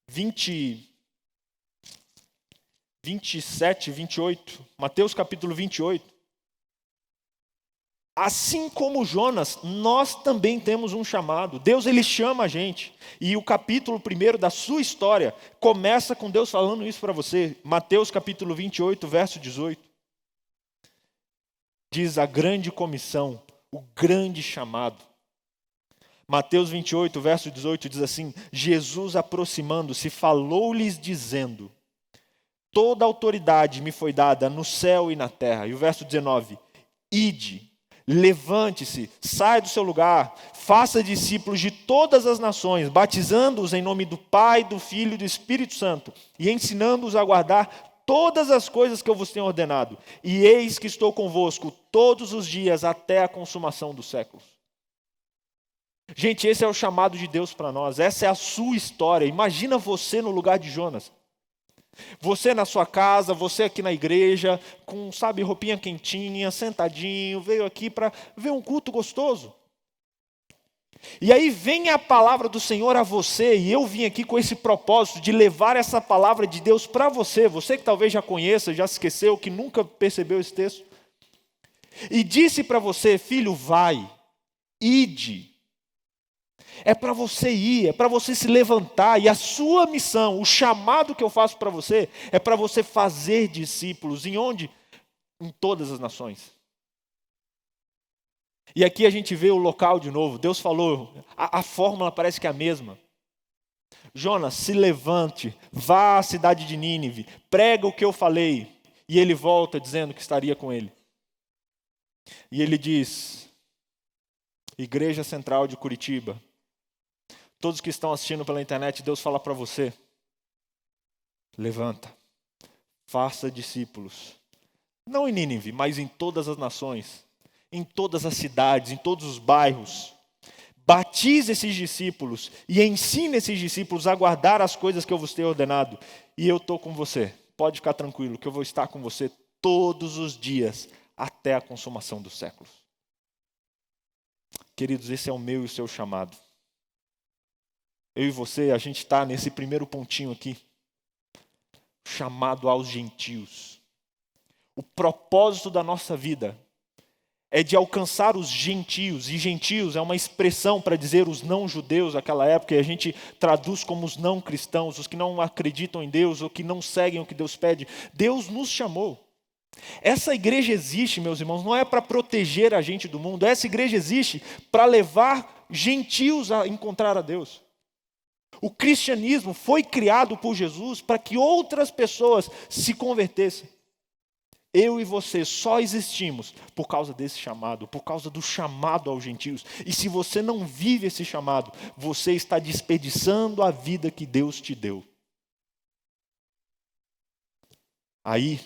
27, 28. Mateus capítulo 28. Assim como Jonas, nós também temos um chamado. Deus, ele chama a gente. E o capítulo 1 da sua história começa com Deus falando isso para você. Mateus capítulo 28, verso 18. Diz a grande comissão, o grande chamado. Mateus 28, verso 18 diz assim: Jesus, aproximando-se, falou-lhes dizendo: toda autoridade me foi dada no céu e na terra. E o verso 19: ide, levante-se, saia do seu lugar, faça discípulos de todas as nações, batizando-os em nome do Pai, do Filho e do Espírito Santo, e ensinando-os a guardar todas as coisas que eu vos tenho ordenado. E eis que estou convosco todos os dias até a consumação dos séculos. Gente, esse é o chamado de Deus para nós. Essa é a sua história. Imagina você no lugar de Jonas. Você na sua casa, você aqui na igreja, com, sabe, roupinha quentinha, sentadinho, veio aqui para ver um culto gostoso. E aí vem a palavra do Senhor a você, e eu vim aqui com esse propósito de levar essa palavra de Deus para você. Você que talvez já conheça, já se esqueceu, que nunca percebeu esse texto. E disse para você: filho, vai, ide. É para você ir, é para você se levantar. E a sua missão, o chamado que eu faço para você, é para você fazer discípulos. Em onde? Em todas as nações. E aqui a gente vê o local de novo. Deus falou, a fórmula parece que é a mesma. Jonas, se levante, vá à cidade de Nínive, prega o que eu falei. E ele volta dizendo que estaria com ele. E ele diz: Igreja Central de Curitiba, todos que estão assistindo pela internet, Deus fala para você: levanta, faça discípulos. Não em Nínive, mas em todas as nações, em todas as cidades, em todos os bairros. Batize esses discípulos e ensine esses discípulos a guardar as coisas que eu vos tenho ordenado. E eu estou com você. Pode ficar tranquilo que eu vou estar com você todos os dias, até a consumação dos séculos. Queridos, esse é o meu e o seu chamado. Eu e você, a gente está nesse primeiro pontinho aqui. Chamado aos gentios. O propósito da nossa vida é de alcançar os gentios. E gentios é uma expressão para dizer os não-judeus daquela época. E a gente traduz como os não-cristãos, os que não acreditam em Deus, ou que não seguem o que Deus pede. Deus nos chamou. Essa igreja existe, meus irmãos, não é para proteger a gente do mundo. Essa igreja existe para levar gentios a encontrar a Deus. O cristianismo foi criado por Jesus para que outras pessoas se convertessem. Eu e você só existimos por causa desse chamado, por causa do chamado aos gentios. E se você não vive esse chamado, você está desperdiçando a vida que Deus te deu. Aí,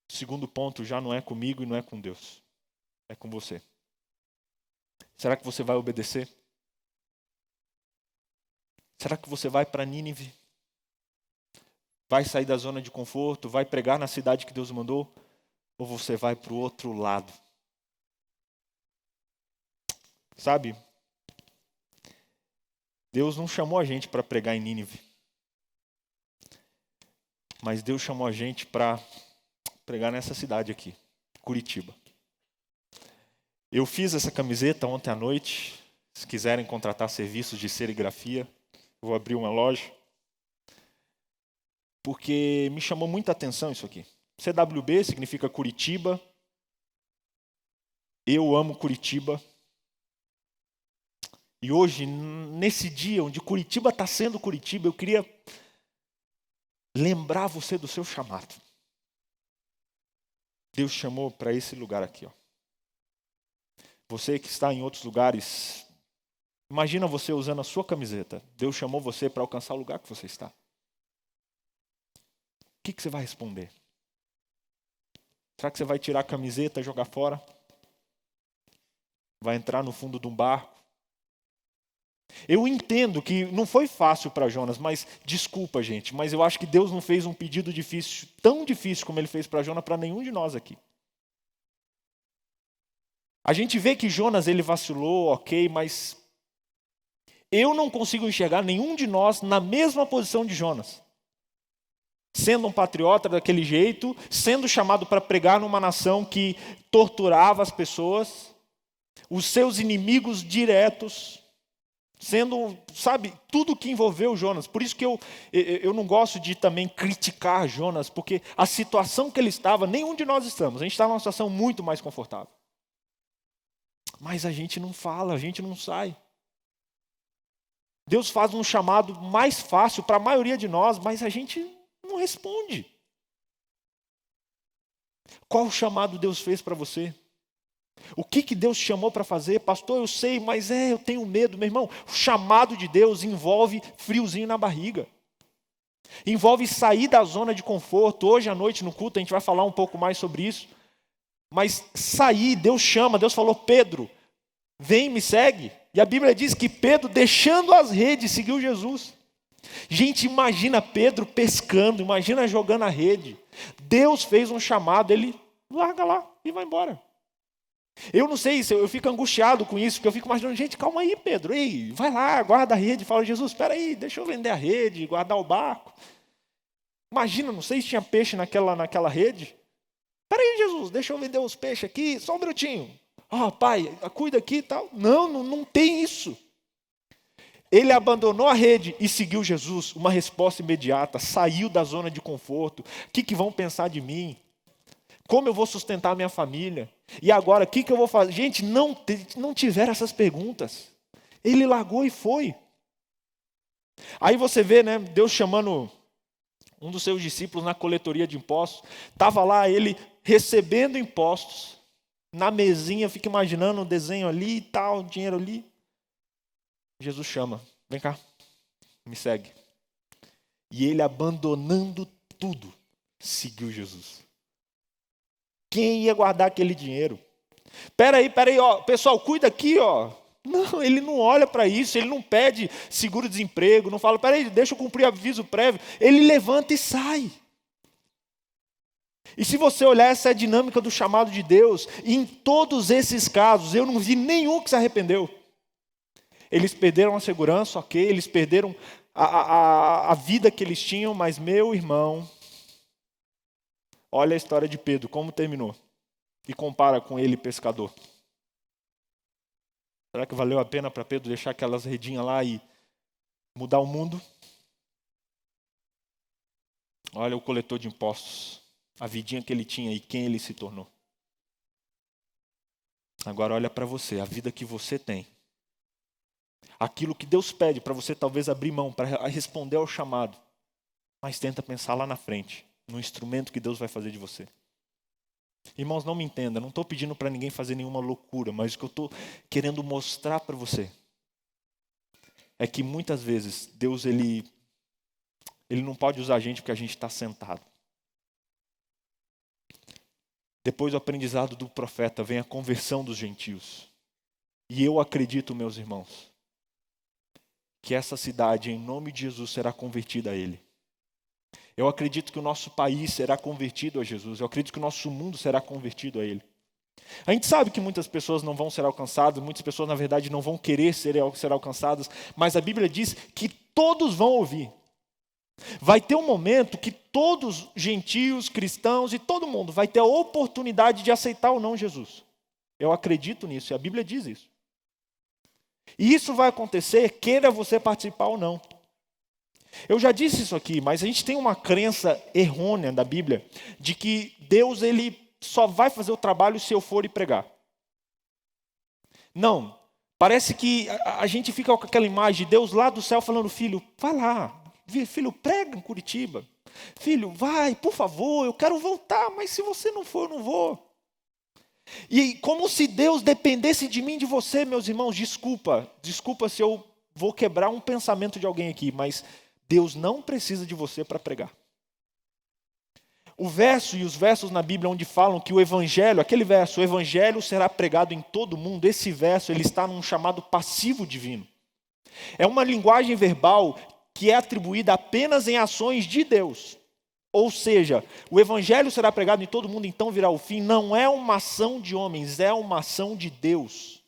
o segundo ponto já não é comigo e não é com Deus. É com você. Será que você vai obedecer? Será que você vai para Nínive? Vai sair da zona de conforto? Vai pregar na cidade que Deus mandou? Ou você vai para o outro lado? Sabe? Deus não chamou a gente para pregar em Nínive. Mas Deus chamou a gente para pregar nessa cidade aqui, Curitiba. Eu fiz essa camiseta ontem à noite. Se quiserem contratar serviços de serigrafia, vou abrir uma loja. Porque me chamou muita atenção isso aqui. CWB significa Curitiba. Eu amo Curitiba. E hoje, nesse dia onde Curitiba está sendo Curitiba, eu queria lembrar você do seu chamado. Deus chamou para esse lugar aqui, ó. Você que está em outros lugares, imagina você usando a sua camiseta. Deus chamou você para alcançar o lugar que você está. O que você vai responder? Será que você vai tirar a camiseta e jogar fora? Vai entrar no fundo de um barco? Eu entendo que não foi fácil para Jonas, mas desculpa, gente, mas eu acho que Deus não fez um pedido difícil, tão difícil como ele fez para Jonas, para nenhum de nós aqui. A gente vê que Jonas ele vacilou, ok, mas eu não consigo enxergar nenhum de nós na mesma posição de Jonas. Sendo um patriota daquele jeito, sendo chamado para pregar numa nação que torturava as pessoas, os seus inimigos diretos, sendo, sabe, tudo que envolveu Jonas. Por isso que eu não gosto de também criticar Jonas, porque a situação que ele estava, nenhum de nós estamos. A gente está numa situação muito mais confortável. Mas a gente não fala, a gente não sai. Deus faz um chamado mais fácil para a maioria de nós, mas a gente não responde. Qual o chamado Deus fez para você? O que Deus chamou para fazer? Pastor, eu sei, mas eu tenho medo. Meu irmão, o chamado de Deus envolve friozinho na barriga. Envolve sair da zona de conforto. Hoje à noite no culto a gente vai falar um pouco mais sobre isso. Mas sair, Deus chama, Deus falou, Pedro, vem, me segue. E a Bíblia diz que Pedro, deixando as redes, seguiu Jesus. Gente, imagina Pedro pescando, imagina jogando a rede. Deus fez um chamado, ele larga lá e vai embora. Eu não sei, eu fico angustiado com isso, porque eu fico imaginando, gente, calma aí, Pedro, ei, vai lá, guarda a rede. Fala, Jesus, espera aí, deixa eu vender a rede, guardar o barco. Imagina, não sei se tinha peixe naquela rede. Espera aí, Jesus, deixa eu vender os peixes aqui, só um minutinho. Pai, cuida aqui e tal. Não tem isso. Ele abandonou a rede e seguiu Jesus. Uma resposta imediata, saiu da zona de conforto. O que vão pensar de mim? Como eu vou sustentar a minha família? E agora, o que eu vou fazer? Gente, não tiveram essas perguntas. Ele largou e foi. Aí você vê, né, Deus chamando um dos seus discípulos na coletoria de impostos. Estava lá ele recebendo impostos. Na mesinha, fica imaginando o desenho ali e tal, o dinheiro ali. Jesus chama, vem cá, me segue. E ele abandonando tudo, seguiu Jesus. Quem ia guardar aquele dinheiro? Peraí, ó, pessoal, cuida aqui, ó. Não, ele não olha para isso, ele não pede seguro-desemprego, não fala, peraí, deixa eu cumprir aviso prévio. Ele levanta e sai. E se você olhar, essa é a dinâmica do chamado de Deus, e em todos esses casos, eu não vi nenhum que se arrependeu. Eles perderam a segurança, ok, eles perderam a vida que eles tinham, mas meu irmão, olha a história de Pedro, como terminou. E compara com ele, pescador. Será que valeu a pena para Pedro deixar aquelas redinhas lá e mudar o mundo? Olha o coletor de impostos, a vidinha que ele tinha e quem ele se tornou. Agora olha para você, a vida que você tem. Aquilo que Deus pede para você talvez abrir mão, para responder ao chamado. Mas tenta pensar lá na frente, no instrumento que Deus vai fazer de você. Irmãos, não me entenda, não estou pedindo para ninguém fazer nenhuma loucura, mas o que eu estou querendo mostrar para você é que muitas vezes Deus ele não pode usar a gente porque a gente está sentado. Depois do aprendizado do profeta vem a conversão dos gentios. E eu acredito, meus irmãos, que essa cidade, em nome de Jesus, será convertida a Ele. Eu acredito que o nosso país será convertido a Jesus. Eu acredito que o nosso mundo será convertido a Ele. A gente sabe que muitas pessoas não vão ser alcançadas, muitas pessoas, na verdade, não vão querer ser alcançadas, mas a Bíblia diz que todos vão ouvir. Vai ter um momento que todos, gentios, cristãos e todo mundo vai ter a oportunidade de aceitar ou não Jesus. Eu acredito nisso, e a Bíblia diz isso. E isso vai acontecer, queira você participar ou não. Eu já disse isso aqui, mas a gente tem uma crença errônea da Bíblia de que Deus ele só vai fazer o trabalho se eu for e pregar. Não, parece que a gente fica com aquela imagem de Deus lá do céu falando, filho, vai lá, filho, prega em Curitiba. Filho, vai, por favor, eu quero voltar, mas se você não for, eu não vou. E como se Deus dependesse de mim, de você, meus irmãos, desculpa se eu vou quebrar um pensamento de alguém aqui, mas Deus não precisa de você para pregar. O verso e os versos na Bíblia onde falam que o evangelho, aquele verso, o evangelho será pregado em todo mundo, esse verso ele está num chamado passivo divino. É uma linguagem verbal que é atribuída apenas em ações de Deus. Ou seja, o evangelho será pregado em todo mundo, então virá o fim. Não é uma ação de homens, é uma ação de Deus.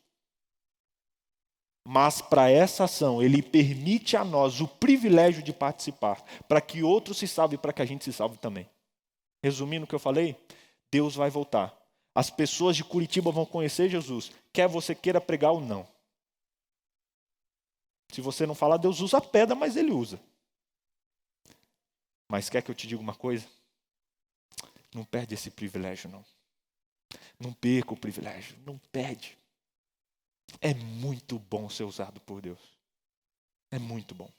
Mas para essa ação, Ele permite a nós o privilégio de participar, para que outros se salvem e para que a gente se salve também. Resumindo o que eu falei, Deus vai voltar. As pessoas de Curitiba vão conhecer Jesus, quer você queira pregar ou não. Se você não falar, Deus usa a pedra, mas Ele usa. Mas quer que eu te diga uma coisa? Não perde esse privilégio, não. Não perca o privilégio, não perde. É muito bom ser usado por Deus. É muito bom.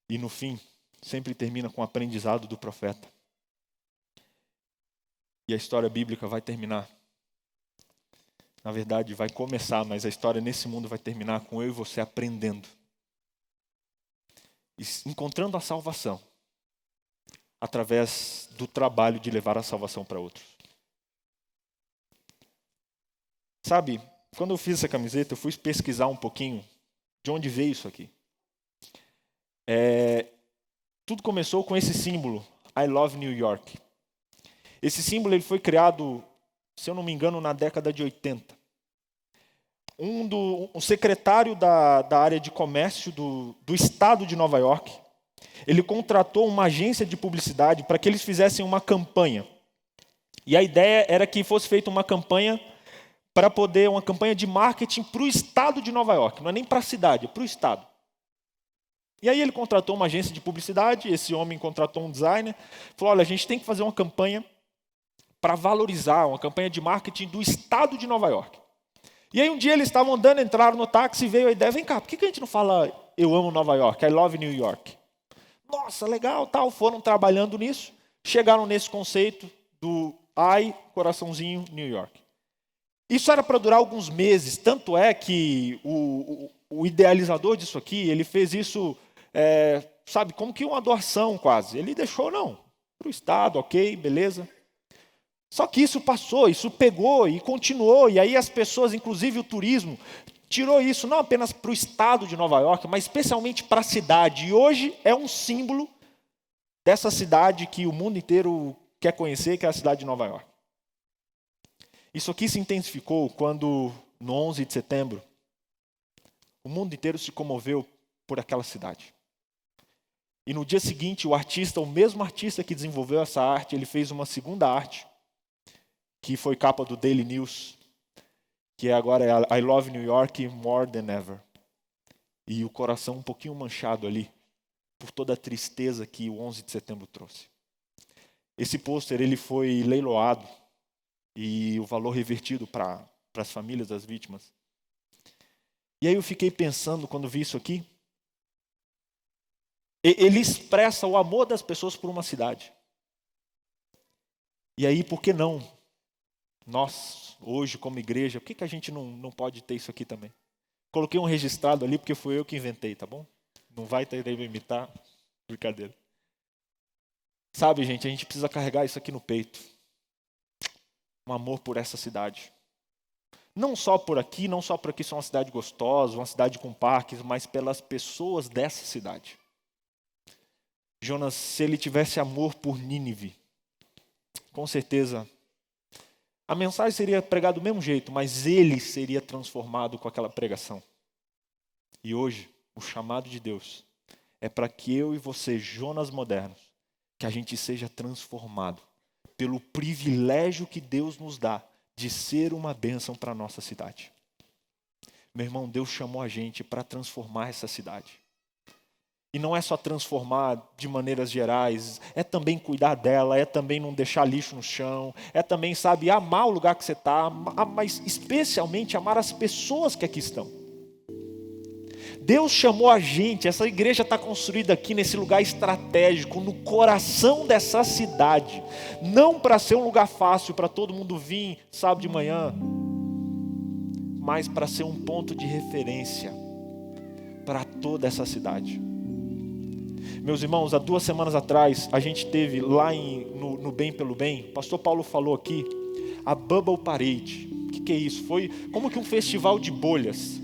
E no fim, sempre termina com o aprendizado do profeta. E a história bíblica vai terminar. Na verdade, vai começar, mas a história nesse mundo vai terminar com eu e você aprendendo. E encontrando a salvação. Através do trabalho de levar a salvação para outros. Sabe, quando eu fiz essa camiseta, eu fui pesquisar um pouquinho de onde veio isso aqui. Tudo começou com esse símbolo, I Love New York. Esse símbolo ele foi criado, se eu não me engano, na década de 80. Um secretário da área de comércio do estado de Nova York, ele contratou uma agência de publicidade para que eles fizessem uma campanha. E a ideia era que fosse feita uma campanha uma campanha de marketing para o estado de Nova York. Não é nem para a cidade, é para o estado. E aí ele contratou uma agência de publicidade, esse homem contratou um designer, falou, olha, a gente tem que fazer uma campanha para valorizar, uma campanha de marketing do estado de Nova York. E aí um dia eles estavam andando, entraram no táxi e veio a ideia, vem cá, por que a gente não fala eu amo Nova York, I love New York? Nossa, legal, tal, foram trabalhando nisso, chegaram nesse conceito do I, coraçãozinho, New York. Isso era para durar alguns meses, tanto é que o idealizador disso aqui, ele fez isso, sabe, como que uma doação quase. Ele deixou, não, para o Estado, ok, beleza. Só que isso passou, isso pegou e continuou, e aí as pessoas, inclusive o turismo, tirou isso não apenas para o Estado de Nova York, mas especialmente para a cidade. E hoje é um símbolo dessa cidade que o mundo inteiro quer conhecer, que é a cidade de Nova York. Isso aqui se intensificou quando, no 11 de setembro, o mundo inteiro se comoveu por aquela cidade. E no dia seguinte, o mesmo artista que desenvolveu essa arte, ele fez uma segunda arte, que foi capa do Daily News, que agora é I Love New York More Than Ever. E o coração um pouquinho manchado ali, por toda a tristeza que o 11 de setembro trouxe. Esse pôster ele foi leiloado e o valor revertido para as famílias das vítimas. E aí eu fiquei pensando, quando vi isso aqui, ele expressa o amor das pessoas por uma cidade. E aí, por que não? Nós, hoje, como igreja, por que a gente não pode ter isso aqui também? Coloquei um registrado ali porque foi eu que inventei, tá bom? Não vai ter que imitar, brincadeira. Sabe, gente, a gente precisa carregar isso aqui no peito. Um amor por essa cidade. Não só por aqui é uma cidade gostosa, uma cidade com parques, mas pelas pessoas dessa cidade. Jonas, se ele tivesse amor por Nínive, com certeza a mensagem seria pregada do mesmo jeito, mas ele seria transformado com aquela pregação. E hoje, o chamado de Deus é para que eu e você, Jonas modernos, que a gente seja transformado pelo privilégio que Deus nos dá de ser uma bênção para a nossa cidade. Meu irmão, Deus chamou a gente para transformar essa cidade. E não é só transformar de maneiras gerais, é também cuidar dela, é também não deixar lixo no chão, é também, sabe, amar o lugar que você está, mas especialmente amar as pessoas que aqui estão. Deus chamou a gente, essa igreja está construída aqui nesse lugar estratégico, no coração dessa cidade, não para ser um lugar fácil para todo mundo vir sábado de manhã, mas para ser um ponto de referência para toda essa cidade. Meus irmãos, há 2 semanas atrás, a gente teve lá no Bem pelo Bem, o pastor Paulo falou aqui, a Bubble Parade. O que é isso? Foi como que um festival de bolhas.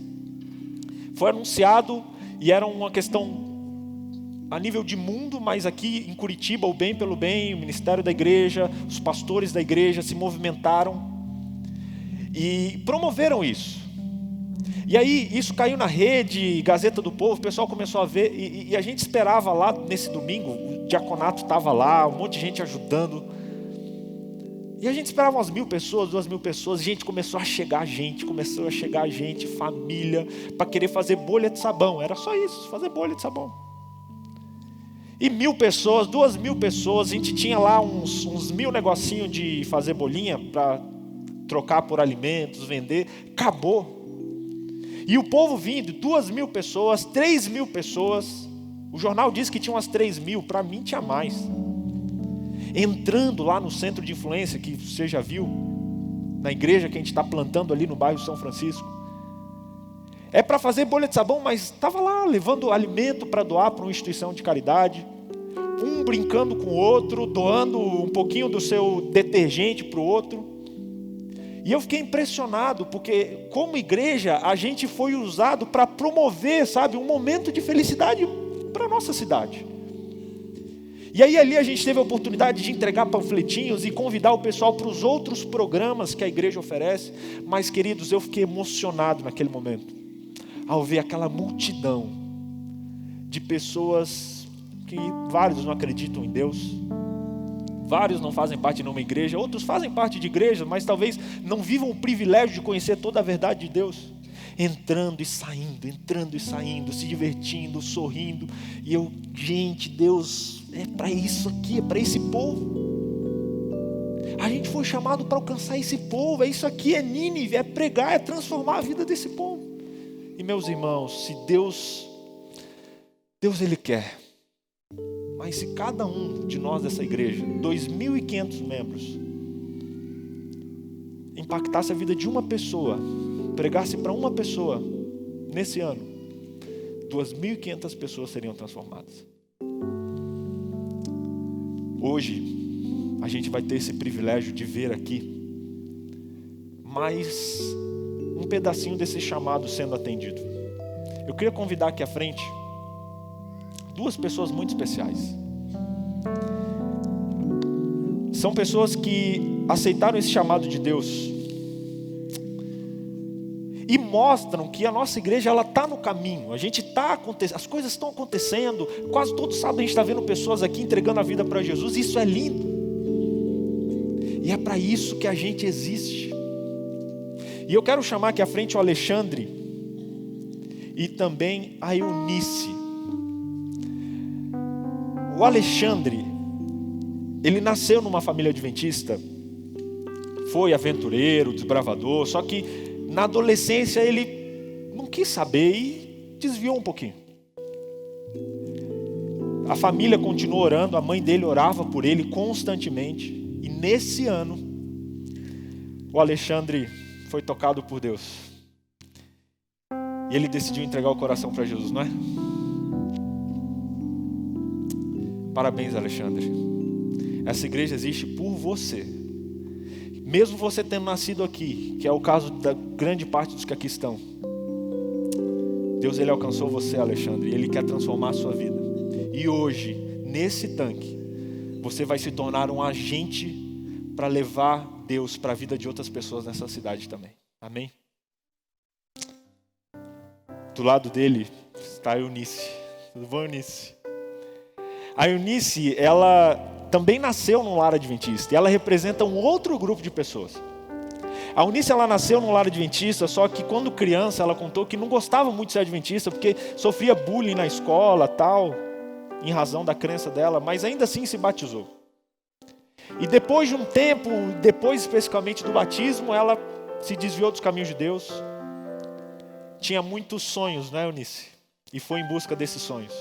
Foi anunciado e era uma questão a nível de mundo, mas aqui em Curitiba, o Bem pelo Bem, o ministério da igreja, os pastores da igreja se movimentaram e promoveram isso. E aí isso caiu na rede, Gazeta do Povo, o pessoal começou a ver, e a gente esperava lá nesse domingo, o diaconato estava lá, um monte de gente ajudando, e a gente esperava umas 1.000 pessoas, 2.000 pessoas, e gente começou a chegar gente, família, para querer fazer bolha de sabão, era só isso, fazer bolha de sabão. E 1.000 pessoas, 2.000 pessoas, a gente tinha lá uns 1.000 negocinhos de fazer bolinha, para trocar por alimentos, vender, acabou. E o povo vindo, 2.000 pessoas, 3.000 pessoas. O jornal diz que tinha umas 3.000, para mim tinha mais. Entrando lá no centro de influência, que você já viu, na igreja que a gente está plantando ali no bairro São Francisco. É para fazer bolha de sabão, mas estava lá levando alimento para doar para uma instituição de caridade. Um brincando com o outro, doando um pouquinho do seu detergente para o outro. E eu fiquei impressionado, porque como igreja, a gente foi usado para promover, sabe, um momento de felicidade para a nossa cidade. E aí ali a gente teve a oportunidade de entregar panfletinhos e convidar o pessoal para os outros programas que a igreja oferece. Mas, queridos, eu fiquei emocionado naquele momento, ao ver aquela multidão de pessoas que vários não acreditam em Deus. Vários não fazem parte de uma igreja, outros fazem parte de igreja, mas talvez não vivam o privilégio de conhecer toda a verdade de Deus. Entrando e saindo, se divertindo, sorrindo. E eu, gente, Deus, é para isso aqui, é para esse povo. A gente foi chamado para alcançar esse povo, é isso aqui, é Nínive, é pregar, é transformar a vida desse povo. E meus irmãos, se Deus Ele quer. Mas se cada um de nós dessa igreja, 2.500 membros, impactasse a vida de uma pessoa, pregasse para uma pessoa, nesse ano, 2.500 pessoas seriam transformadas. Hoje, a gente vai ter esse privilégio de ver aqui mais um pedacinho desse chamado sendo atendido. Eu queria convidar aqui à frente 2 pessoas muito especiais. São pessoas que aceitaram esse chamado de Deus e mostram que a nossa igreja ela está no caminho. As coisas estão acontecendo. Quase todo sábado a gente está vendo pessoas aqui entregando a vida para Jesus. Isso é lindo. E é para isso que a gente existe. E eu quero chamar aqui à frente o Alexandre e também a Eunice. O Alexandre, ele nasceu numa família adventista, foi aventureiro, desbravador, só que na adolescência ele não quis saber e desviou um pouquinho. A família continuou orando, a mãe dele orava por ele constantemente. E nesse ano, o Alexandre foi tocado por Deus. E ele decidiu entregar o coração para Jesus, não é? Parabéns, Alexandre. Essa igreja existe por você. Mesmo você tendo nascido aqui, que é o caso da grande parte dos que aqui estão. Deus, ele alcançou você, Alexandre, e ele quer transformar a sua vida. E hoje, nesse tanque, você vai se tornar um agente para levar Deus para a vida de outras pessoas nessa cidade também. Amém? Do lado dele está a Eunice. Tudo bom, Eunice? A Eunice, ela também nasceu num lar adventista. E ela representa um outro grupo de pessoas. A Eunice, ela nasceu num lar adventista, só que quando criança ela contou que não gostava muito de ser adventista, porque sofria bullying na escola, tal, em razão da crença dela, mas ainda assim se batizou. E depois de um tempo, depois especificamente do batismo, ela se desviou dos caminhos de Deus. Tinha muitos sonhos, né, Eunice? E foi em busca desses sonhos.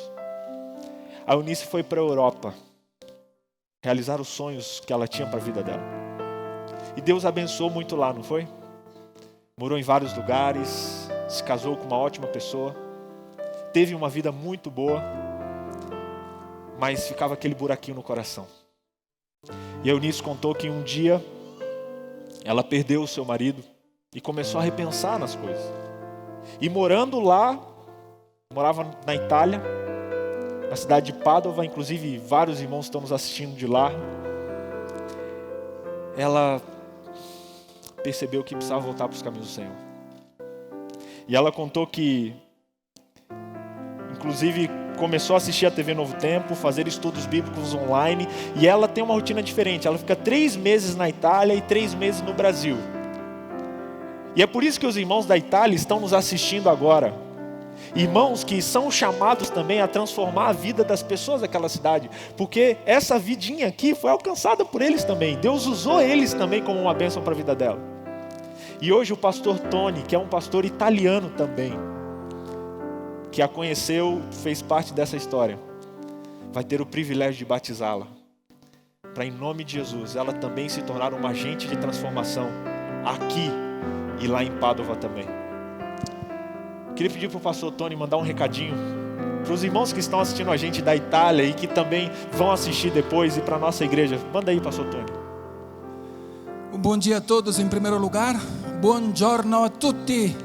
A Eunice foi para a Europa realizar os sonhos que ela tinha para a vida dela. E Deus abençoou muito lá, não foi? Morou em vários lugares, se casou com uma ótima pessoa, teve uma vida muito boa, mas ficava aquele buraquinho no coração. E a Eunice contou que um dia ela perdeu o seu marido e começou a repensar nas coisas. E morando lá, morava na Itália, na cidade de Pádua, inclusive vários irmãos estão nos assistindo de lá. Ela percebeu que precisava voltar para os caminhos do Senhor. E ela contou que, inclusive, começou a assistir a TV Novo Tempo, fazer estudos bíblicos online, e ela tem uma rotina diferente. Ela fica 3 meses na Itália e 3 meses no Brasil. E é por isso que os irmãos da Itália estão nos assistindo agora. Irmãos que são chamados também a transformar a vida das pessoas daquela cidade, porque essa vidinha aqui foi alcançada por eles também. Deus usou eles também como uma bênção para a vida dela. E hoje o pastor Tony, que é um pastor italiano também, que a conheceu, fez parte dessa história, vai ter o privilégio de batizá-la, para em nome de Jesus, ela também se tornar uma agente de transformação aqui e lá em Pádua também. Queria pedir para o pastor Tony mandar um recadinho para os irmãos que estão assistindo a gente da Itália e que também vão assistir depois, e para a nossa igreja. Manda aí, pastor Tony. Buon dia a todos in primo lugar. Buongiorno a tutti.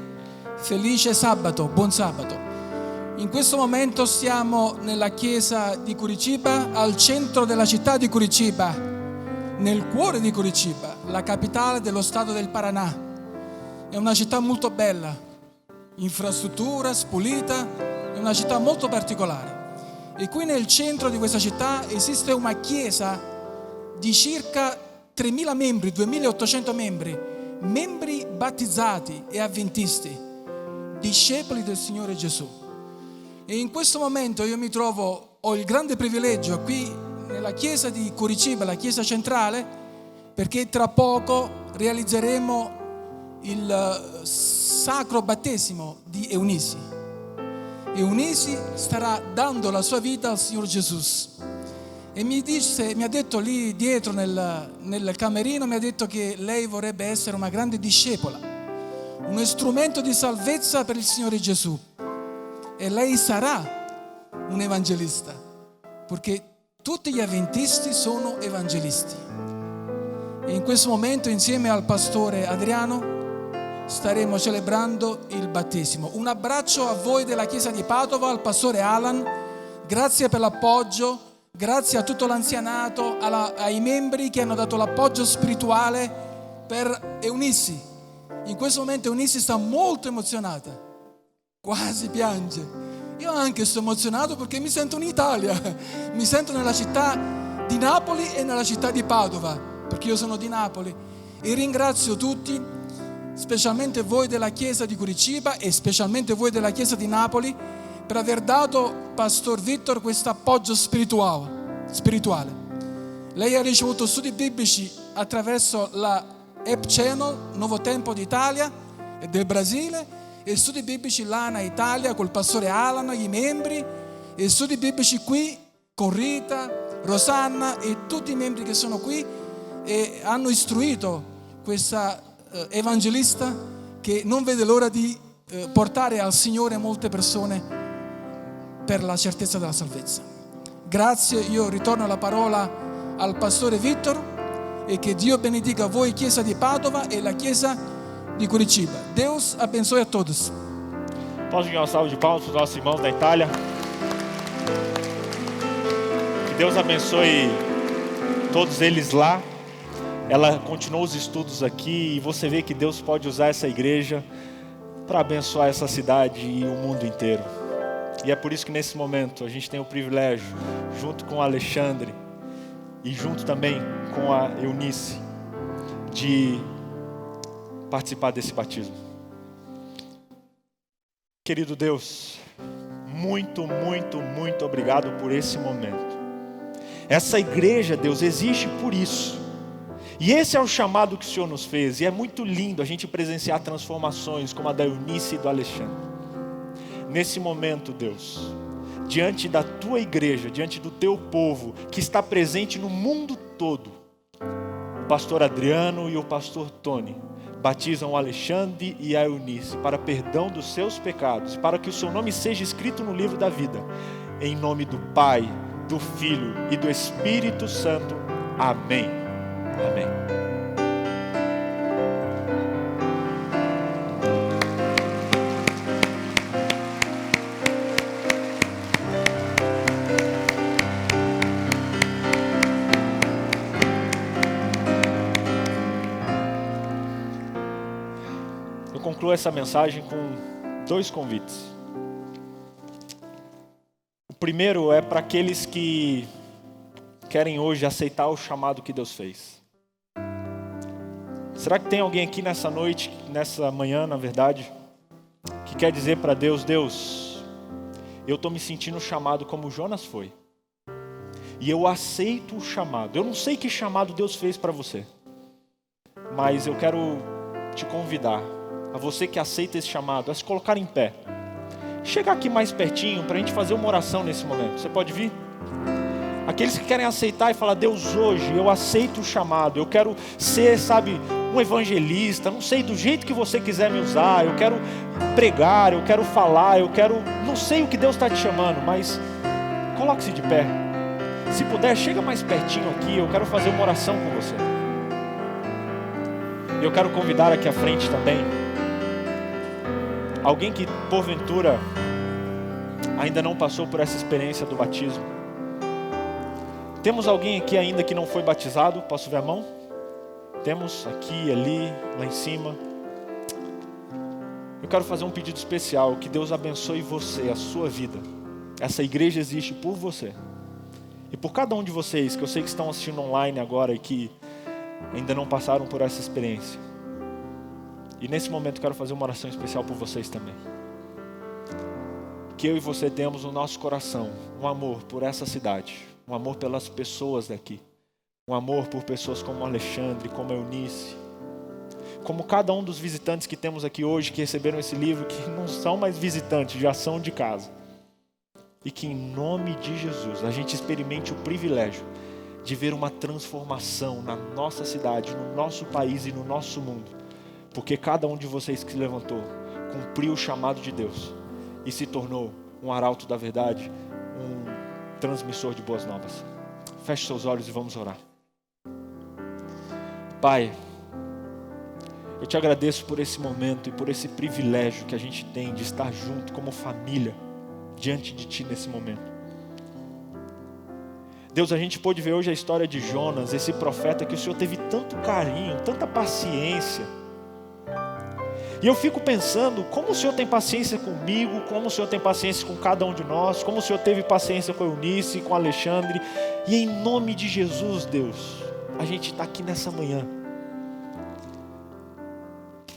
Felice sabato, buon sabato. In questo momento siamo nella chiesa di Curitiba, al centro della città di Curitiba, nel cuore di Curitiba, la capitale dello stato del Paraná. È una città molto bella, infrastruttura pulita, è una città molto particolare. E qui nel centro di questa città esiste una chiesa di circa 3.000 membri, 2.800 membri battezzati e avventisti, discepoli del Signore Gesù. E in questo momento io ho il grande privilegio qui nella chiesa di Curitiba, la chiesa centrale, perché tra poco realizzeremo il sacro battesimo di Eunice. Eunice starà dando la sua vita al Signore Gesù. E mi ha detto lì dietro nel camerino, mi ha detto che lei vorrebbe essere una grande discepola, uno strumento di salvezza per il Signore Gesù. E lei sarà un evangelista, perché tutti gli avventisti sono evangelisti. E in questo momento, insieme al pastore Adriano, staremo celebrando il battesimo. Un abbraccio a voi della chiesa di Padova, al pastore Alan, grazie per l'appoggio, Grazie a tutto l'anzianato, ai membri che hanno dato l'appoggio spirituale per Eunice. In questo momento Eunice sta molto emozionata, quasi piange. Io anche sto emozionato perché mi sento in Italia, mi sento nella città di Napoli e nella città di Padova, perché io sono di Napoli. E ringrazio tutti, specialmente voi della Chiesa di Curitiba e specialmente voi della Chiesa di Napoli, per aver dato Pastor Victor questo appoggio spirituale. Lei ha ricevuto studi biblici attraverso la App Channel Nuovo Tempo d'Italia e del Brasile, e studi biblici là in Italia col pastore Alan, i membri, e studi biblici qui con Rita, Rosanna e tutti i membri che sono qui, e hanno istruito questa evangelista che non vede l'ora di portare al Signore molte persone per la certezza della salvezza. Grazie, io ritorno la parola al pastore Victor, e che Dio benedica voi, Chiesa di Padova e la Chiesa de Curitiba. Deus abençoe a todos. Posso dar uma salva de palmas para os nossos irmãos da Itália? Que Deus abençoe todos eles lá. Ela continuou os estudos aqui e você vê que Deus pode usar essa igreja para abençoar essa cidade e o mundo inteiro. E é por isso que nesse momento a gente tem o privilégio, junto com o Alexandre e junto também com a Eunice, de participar desse batismo. Querido Deus, muito, muito, muito obrigado por esse momento. Essa igreja, Deus, existe por isso. E esse é o chamado que o Senhor nos fez. E é muito lindo a gente presenciar transformações como a da Eunice e do Alexandre. Nesse momento, Deus, diante da tua igreja, diante do teu povo, que está presente no mundo todo, o pastor Adriano e o pastor Tony batizam o Alexandre e a Eunice para perdão dos seus pecados, para que o seu nome seja escrito no livro da vida. Em nome do Pai, do Filho e do Espírito Santo. Amém. Amém. Eu concluo essa mensagem com 2 convites. O primeiro é para aqueles que querem hoje aceitar o chamado que Deus fez. Será que tem alguém aqui nessa noite, nessa manhã, na verdade, que quer dizer para Deus: Deus, eu estou me sentindo chamado como Jonas foi. E eu aceito o chamado. Eu não sei que chamado Deus fez para você, mas eu quero te convidar, a você que aceita esse chamado, a se colocar em pé. Chega aqui mais pertinho para a gente fazer uma oração nesse momento. Você pode vir? Aqueles que querem aceitar e falar: Deus, hoje eu aceito o chamado. Eu quero ser, sabe, um evangelista. Não sei, do jeito que você quiser me usar. Eu quero pregar, eu quero falar, eu quero... Não sei o que Deus está te chamando, mas coloque-se de pé. Se puder, chega mais pertinho aqui. Eu quero fazer uma oração com você. Eu quero convidar aqui à frente também alguém que porventura ainda não passou por essa experiência do batismo. Temos alguém aqui ainda que não foi batizado? Posso ver a mão? Temos aqui, ali, lá em cima. Eu quero fazer um pedido especial. Que Deus abençoe você, a sua vida. Essa igreja existe por você e por cada um de vocês que eu sei que estão assistindo online agora e que ainda não passaram por essa experiência. E nesse momento eu quero fazer uma oração especial por vocês também. Que eu e você temos no nosso coração um amor por essa cidade, um amor pelas pessoas daqui, um amor por pessoas como Alexandre, como Eunice, como cada um dos visitantes que temos aqui hoje, que receberam esse livro, que não são mais visitantes, já são de casa. E que em nome de Jesus a gente experimente o privilégio de ver uma transformação na nossa cidade, no nosso país e no nosso mundo. Porque cada um de vocês que se levantou cumpriu o chamado de Deus e se tornou um arauto da verdade, um transmissor de boas novas. Feche seus olhos e vamos orar. Pai, eu te agradeço por esse momento e por esse privilégio que a gente tem de estar junto como família diante de Ti nesse momento. Deus, a gente pôde ver hoje a história de Jonas, esse profeta que o Senhor teve tanto carinho, tanta paciência. E eu fico pensando, como o Senhor tem paciência comigo, como o Senhor tem paciência com cada um de nós, como o Senhor teve paciência com a Eunice, com o Alexandre. E em nome de Jesus, Deus, a gente está aqui nessa manhã.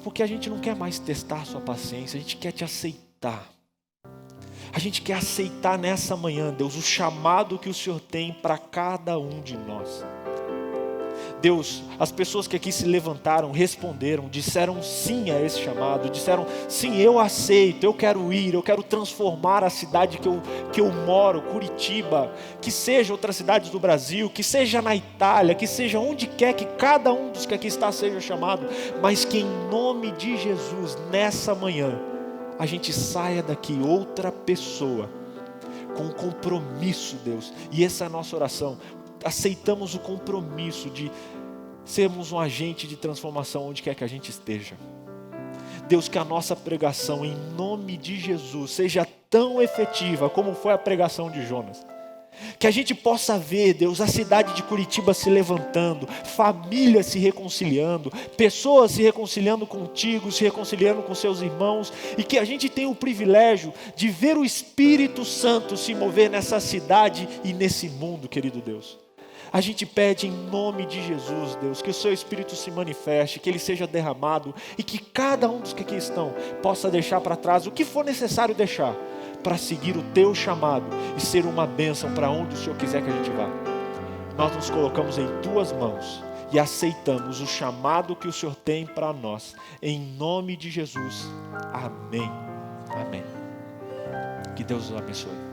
Porque a gente não quer mais testar a sua paciência, a gente quer te aceitar. A gente quer aceitar nessa manhã, Deus, o chamado que o Senhor tem para cada um de nós. Deus, as pessoas que aqui se levantaram, responderam, disseram sim a esse chamado, disseram sim, eu aceito, eu quero ir, eu quero transformar a cidade que eu moro, Curitiba, que seja outras cidades do Brasil, que seja na Itália, que seja onde quer que cada um dos que aqui está seja chamado, mas que em nome de Jesus, nessa manhã, a gente saia daqui outra pessoa, com compromisso, Deus, e essa é a nossa oração. Aceitamos o compromisso de sermos um agente de transformação onde quer que a gente esteja. Deus, que a nossa pregação em nome de Jesus seja tão efetiva como foi a pregação de Jonas. Que a gente possa ver, Deus, a cidade de Curitiba se levantando, famílias se reconciliando, pessoas se reconciliando contigo, se reconciliando com seus irmãos, e que a gente tenha o privilégio de ver o Espírito Santo se mover nessa cidade e nesse mundo, querido Deus. A gente pede em nome de Jesus, Deus, que o seu Espírito se manifeste, que ele seja derramado e que cada um dos que aqui estão possa deixar para trás o que for necessário deixar para seguir o teu chamado e ser uma bênção para onde o Senhor quiser que a gente vá. Nós nos colocamos em tuas mãos e aceitamos o chamado que o Senhor tem para nós. Em nome de Jesus. Amém. Amém. Que Deus os abençoe.